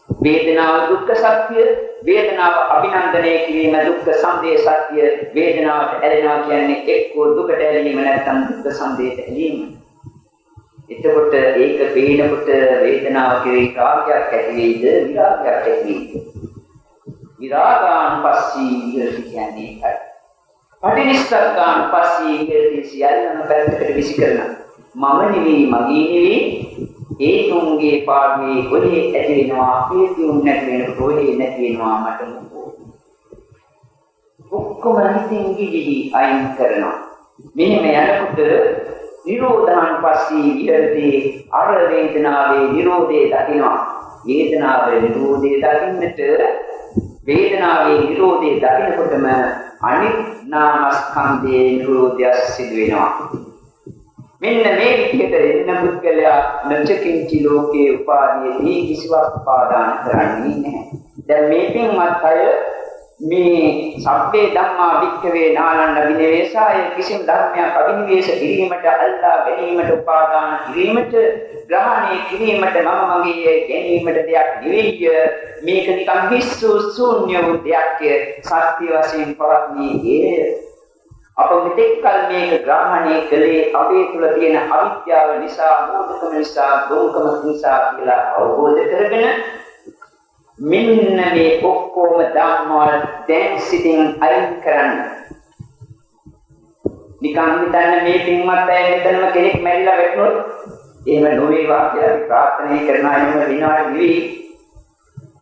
වේදනාව දුක්ඛ සත්‍ය, වේදනාව අභිනන්දනය කිරීම දුක්ඛ සමුදය සත්‍ය. වේදනාවට ඇලෙනවා කියන්නේ එක්කෝ දුකට ඇලීම නැත්නම් දුක්ඛ සමුදයට ඇලීම. එතකොට ඒක පේනකොට වේදනාව කෙරෙහි රාගයක් ඇති වෙයිද විරාගයක් ඇති වෙයිද? විරාගාන් පස්සී විරති කියන්නේ ඒකයි. පටිනිස්සග්ගාන් පස්සී විරති සියල්ලම පැත්තකට විසි කරනවා. මම නෙවෙයි මගේ නෙවෙයි ඒ තුන්ගේ පාඩුවේ ඔලේ ඇති වෙනවා ඒ තුන් නැති වෙනකොට ඔලේ නැති වෙනවා මට මොකෝ. ඔක්කොම හිතින් ගිජි අයින් කරනවා. මෙහෙම යනකොට නිරෝධාන් පස්සී විරති අර වේදනාවේ නිරෝධය දකිනවා. වේදනාවේ නිරෝධය දකින්නට වේදනාවේ නිරෝධය දකිනකොටම අනිත් නාමස්කන්ධයේ නිරෝධය සිදු වෙනවා. මෙන්න මේ විදිහට එන්න පුද්ගලයා නචකින්චි ලෝකේ උපාදීයේදී කිසිවක් පාදාන කරන්නේ නැහැ. දැන් මේ පින්වත් අය මේ සබ්බේ ධම්මා වික්ඛවේ නාලන්න විනේසාය කිසිම ධර්මයක් අභිනිවේෂ කිරීමට අල්ලා ගැනීමට උපාදාන කිරීමට ග්‍රහණය කිරීමට මම මගේ ගැනීමට දෙයක් නෙවෙයි. මේක නිකන් විශ්ව ශූන්‍ය වූ දෙයක් සත්‍ය වශයෙන් පවත්න්නේ. අප මෙතෙක් කල මේක ග්‍රහණය කළේ අපේ තුල තියෙන අවිද්‍යාව නිසා, මෝඩකම නිසා, දුක්කම නිසා කියලා අවබෝධ කරගෙන මෙන්න මේ ඔක්කොම ධම්මවල දැන් සිටින් අයින් කරන්න. නිකන් හිතන්න මේ පින්වත් අය මෙතනම කෙනෙක් මැරිලා වැටුණොත් එහෙම නොවේවා කියලා ප්‍රාර්ථනා කරනවා. එහෙම විනාඩි නෙවෙයි.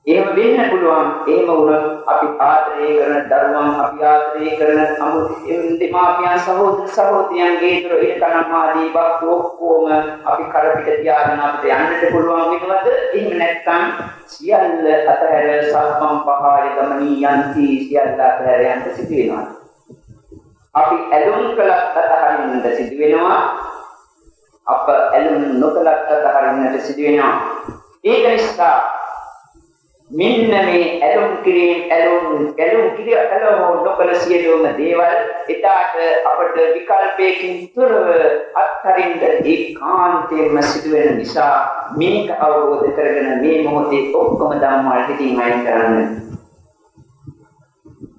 එහෙම වෙන්න පුළුවන්. එහෙම වුණොත් අපි ආදරය කරන දරුවන්, අපි ආදරය කරන දෙමාපියන්, සහෝදර සහෝදරියන්ගේ දොර ඉලකනම් ආදී වක් ඔක්කොම අපි කරපිට තියාගෙන අපිට යන්නට පුළුවන් වෙනවද? එහෙම නැත්නම් සියල්ල අතහැර සම්පම් පහාය ගමනී යන්ති සියල්ල අතහැර යන්න සිදු වෙනවා. අපි ඇලුම් කළත් අතහරින්නට සිදු වෙනවා. අප ඇලුම් නොකළත් අතහරින්නට සිදු වෙනවා. ඒක නිසා මෙන්න මේ ඇලුම් නොකළ සියලුම දේවල් එදාට අපට විකල්පයකින් තොරව අත්හරින්න ඒකාන්තයෙන්ම සිදු වෙන නිසා මේක අවබෝධ කරගෙන මේ මොහොතේ ඔක්කොම ධම්මවල හිතින් අයින් කරන්න.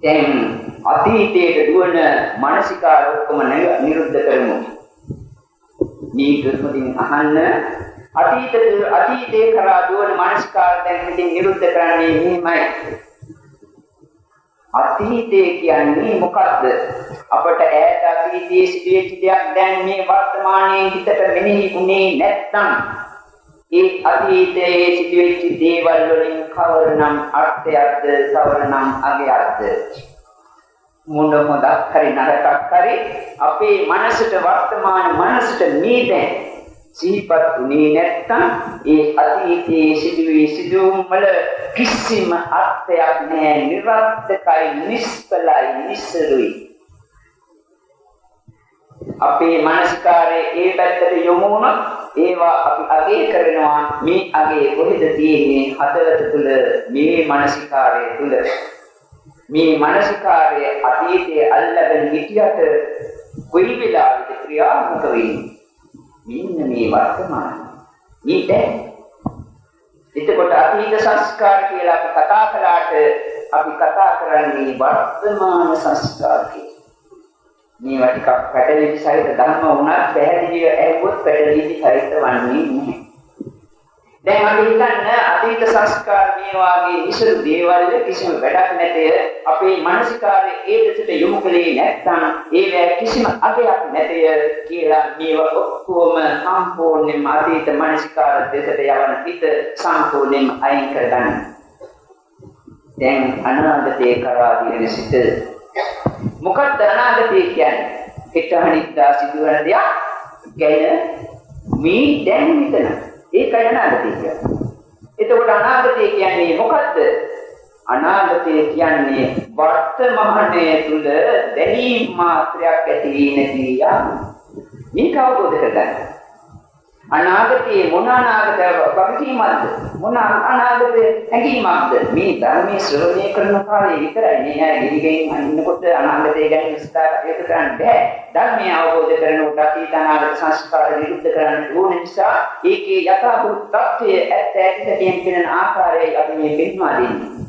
දැන් අතීතයට දුවන මානසිකාර ඔක්කොම නිරුද්ධ කරමු. මේ ධර්මයෙන් අහන්න අතීතයේ කරා දුවන මානසිකාර දැන් ඉතින් නිරුද්ධ කරන්නේ මෙහිමයි. අතීතය කියන්නේ මොකද්ද? අපට ඈත අතීතයේ සිදුවෙච්ච දෙයක් දැන් මේ වර්තමානයේ හිතට මෙනෙහි වුණේ නැත්නම් ඒ අතීතයේ සිදුවෙච්ච දේවල් වලින් කවරනම් අර්ථයක්ද කවරනම් අගයක්ද? මොන හොදක් හරි නරකක් හරි අපේ මනසට වර්තමාන මනසට මේ දැන් සිහිපත් උනේ නැත්නම් ඒ අතීතයේ සිදුවීම් වල කිසිම අර්ථයක් නැහැ. නිර්වර්තකයි, නිෂ්ඵලයි, නිස්සරුයි. අපේ මානසිකාරයේ ඒ පැත්තට යොමු වුණොත් ඒවා අපි අගය කරනවා. මේ අගය කොහෙද තියෙන්නේ? හදවත තුල, මේ මානසිකාරයේ තුල. මේ මානසිකාරයේ අතීතයේ අල්ලගෙන හිටියට කොයි වෙලාවද ක්‍රියාත්මක වෙන්නේ? මෙන්න මේ වර්තමාන. මේ දැන්. එතකොට අතීත සංස්කාර කියලා අපි කතා කළාට අපි කතා කරන්නේ වර්තමාන සංස්කාර කියලා. මේවා ටිකක් පැටලෙවි සහිත ධර්ම වුණත් පැහැදිලිව ඇහුවොත් පැටලෙවි සහිත වන්නේ නැහැ. දැන් අපි හිතන්න අතීත සංස්කාර මේ වාගේ ඉසුරු දේවල් කිසිම වැඩක් නැතේ අපේ මානසිකාරයේ ඒ දෙසට යොමු කළේ නැත්නම් ඒවැ කිසිම අගයක් නැතේ කියලා මේවා ඔක්කොම සම්පූර්ණයෙන්ම අතීත මානසිකාර දෙසට යවන හිත සම්පූර්ණයෙන්ම අයින් කරගන්න. දැන් අනාගතේ කරා දින සිට මොකක්ද අනාගතේ කියන්නේ? හිතහනිද්දා සිදුවන දෙයක් ගැන මේ දැන් හිතන ඒකයි අනාගතය කියන්නේ. එතකොට අනාගතය කියන්නේ මොකද්ද? අනාගතය කියන්නේ වර්තමානයේ තුල දැනීම් මාත්‍රයක් ඇති වී නැති යාම. මේක අවබෝධ කරගන්න. අනාගතයේ මොන අනාගත වගකීමක්ද? මොන අනාගත හැඟීමක්ද? මේ ධර්මයේ ශ්‍රවණය කරන කාලේ විතරයි මේ අය ගිහිගෙන් ඉන්නකොට අනාගතය ගැන විස්තර කරන්න බෑ. ධර්මය අවබෝධ කරනකොට අතීත අනාගත සංස්කාර විරුද්ධ කරන්න ඕන නිසා ඒකේ යථාභූත තත්ත්වය ඇත්ත ඇත්තටම කියන ආකාරයයි අපි මේ පෙන්වා දෙන්නේ.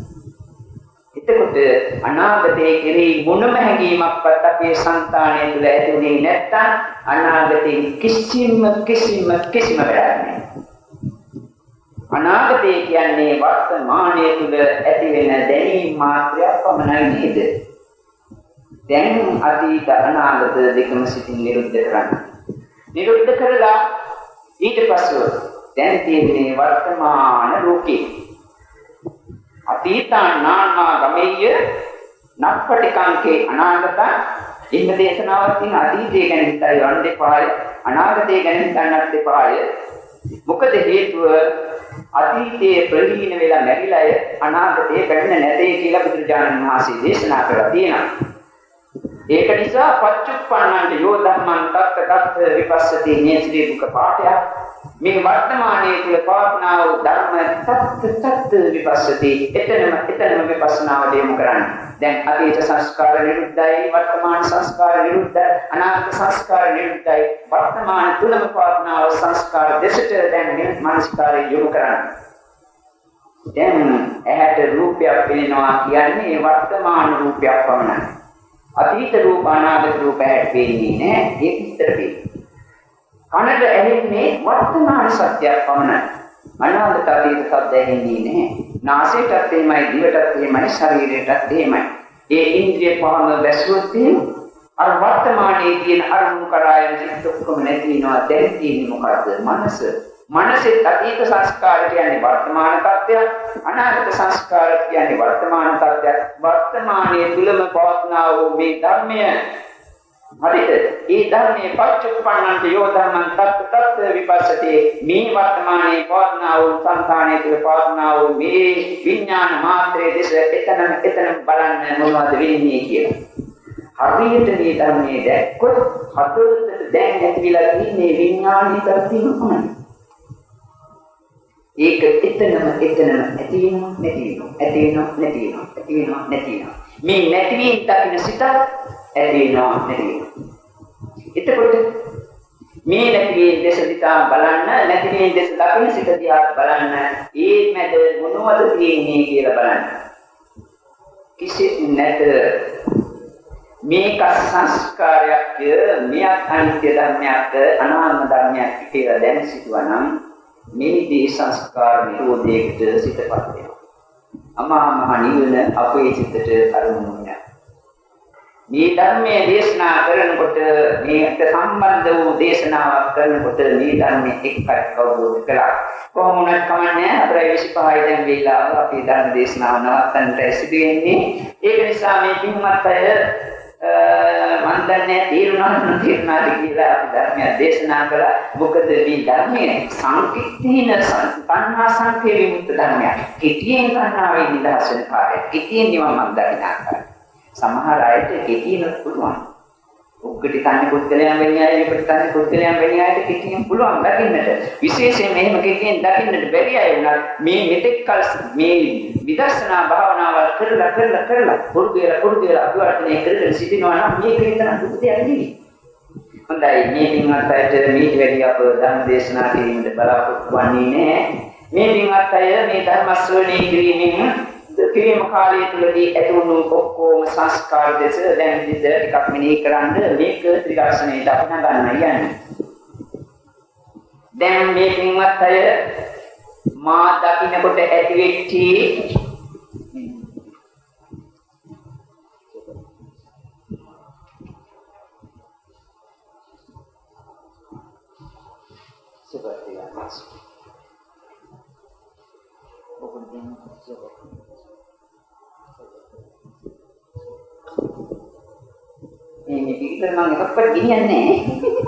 එතකොට අනාගතයේ කෙරෙහි මොනම හැඟීමක්වත් අපේ సంతානය තුළ ඇතිුනේ නැත්නම් අනාගතයේ කිසිම වැඩක් නැහැ. අනාගතය කියන්නේ වර්තමානයේ තුල ඇති වෙන දැනීම් මාත්‍රයක් පමණයි නේද? දැන් අතීත අනාගත දෙකම සිතින් නිරුද්ධ කරන්න. නිරුද්ධ කරලා ඊට පස්ව දැන් තියෙන්නේ වර්තමාන ලෝකේ. අතීතානාමා ගමෙය්‍ය නප්පටිකංකේ අනාගතං ඉන්න දේශනාවක් තියෙන අතීතය ගැන හිතලා යන්න දෙපාය අනාගතය ගැන හිතන්නත් දෙපාය. මොකද හේතුව අතීතයේ ප්‍රහීන වෙලා නැරිලා අනාගතයේ පැමිණ නැtei කියලා බුදුරජාණන් වහන්සේ දේශනා කරලා තියෙනවා. ඒක නිසා පච්චුප්පන්නන්ට යෝ ධම්මං තත්ත තත්ත විපස්සති නේත්‍රි දුක පාඨය මේ වර්තමානයේ තුල පවත්නා වූ ධර්ම තත්ත විපස්සති එතනම විපස්සනාව දෙමු කරන්නේ. දැන් අතීත සංස්කාර නිරුද්ධයි, වර්තමාන සංස්කාර නිරුද්ධයි, අනාගත සංස්කාර නිරුද්ධයි. වර්තමාන තුලම පවත්නා වූ සංස්කාර දෙසට දැන් මානසිකාරය යොමු කරන්නේ. දැන් ඇහැට රූපයක් පෙනෙනවා කියන්නේ වර්තමාන රූපයක් පමණයි. අතීත රූප අනාගත රූප ඇහැට පෙනෙන්නේ නැහැ. ඒක විතර පෙනෙන්නේ. කනට ඇහෙන්නේ වර්තමාන සත්‍යයක් පමණයි. අනාගත අතීත සත්‍ය ඇහෙන්නේ නැහැ. නාසයටත් එහෙමයි, දිවටත් එහෙමයි, ශරීරයටත් එහෙමයි. ඒ ඉන්ද්‍රිය පහම බැසුවොත් අර වර්තමානයේ තියෙන අරමුණු කරා යන සිත් ඔක්කොම නැති වෙනවා. දැන් තියෙන්නේ මොකද්ද? මනස. මනසේ අතීත සංස්කාර කියන්නේ වර්තමාන තත්ත්වයක්, අනාගත සංස්කාර කියන්නේ වර්තමාන තත්ත්වයක්. වර්තමානයේ තුලම පවත්නා වූ මේ ධර්මය හරිද? ඒ ධර්මයේ පච්චුප්පන්නන්ට යෝ ධම්මං තත්ත විපස්සති මේ වර්තමානයේ පවත්නා වූ සංඛාණය තුල පවත්නා වූ මේ විඥාන මාත්‍රයේ දෙස එතන බලන්න මොනවද වෙන්නේ කියලා. හරියට මේ ධර්මයේ දැක්කොත් හතරට දැන් ඇතිවිලා ඉන්නේ විඥානීය තත්ත්වෙම පමණයි. ඒක එතනම ඇති වෙනවා නැති වෙනවා. මේ නැතිවීම දකින්න සිතත් ඇති වෙනවා නැති වෙනවා. එතකොට මේ නැතිවීම දෙස දිහා බලන්න, නැතිවීම දෙස දකින්න සිත දිහා බලන්න, ඒ මැද මොනවද තියෙන්නේ කියලා බලන්න. කිසිත් නැත. මේක සංස්කාරයක්, මෙයක් අනිත්‍ය ධර්මයක්, අනාත්ම ධර්මයක් කියලා දැන සිටුවනම් මේදී සංස්කාර නිරෝධයකට සිතපත් වෙනවා. අමා මහ නිවන අපේ සිතට අරමුණු වෙනවා. මේ ධර්මයේ දේශනා කරනකොට මේකට සම්බන්ධ වූ දේශනාවක් කරනකොට මේ ධර්මයේ එක්ක අවබෝධ කළා. කොහොම වුණත් කමන්නේ 4:25 දැන් වෙලාව අපේ ධර්ම දේශනාව නවත්තන්නට සිදු වෙන්නේ. ඒක නිසා මේ පින්වත් අය මන් දන්නේ තීරුණාද කියලා අපි ධර්මය දේශනා කළා. මොකද මේ ධර්මයේ සංකීර්ණ තණ්හා සංකේ විමුක්ත ධර්මයක්. කෙටියෙන් තණ්හාවේ නිදහස් වෙන කාර්යය. කෙටියෙන් නිවන් මඟ දකින්න ආකාරය. සමහර අයට කෙටියෙන් පුළුවන්. ඔබ උග්ගටි තන්නේ පුද්ගලයන් වෙන්නේ අය විපට තන්නේ පුද්ගලයන් වෙන්නේ අයට කිසිම පුළුවන් දකින්නට විශේෂයෙන් මෙහෙම කිසියෙන් දකින්නට බැරි අය වුණත් මේ මෙතෙක් කල මේ විදර්ශනා භාවනාවල් කරලා පුරුදු වෙලා අභිවර්ධනය කරගෙන සිටිනවා නම් මේක විතර දුක දෙයක් නෙවෙයි. හොඳයි මේ පින්වත් අයට මේ වැඩි අප ධර්ම දේශනා කිරීමට බලාපොරොත්තු වෙන්නේ නැහැ. මේ පින්වත් අය මේ ධර්ම ශ්‍රවණය කිරීමෙන් කිරීම කාලය තුළදී ඇතිවුණු ඔක්කොම සංස්කාර දෙස දැන් විදිහට ටිකක් මෙනෙහි කරන්ද මේක ත්‍රිදර්ශනයට අපි නගන්න යන්නේ. දැන් මේ පින්වත් අය මා දකින්නකොට ඇති වෙච්චි මේ පිටර මම එකක්වත් ගෙනියන්නේ නැහැ.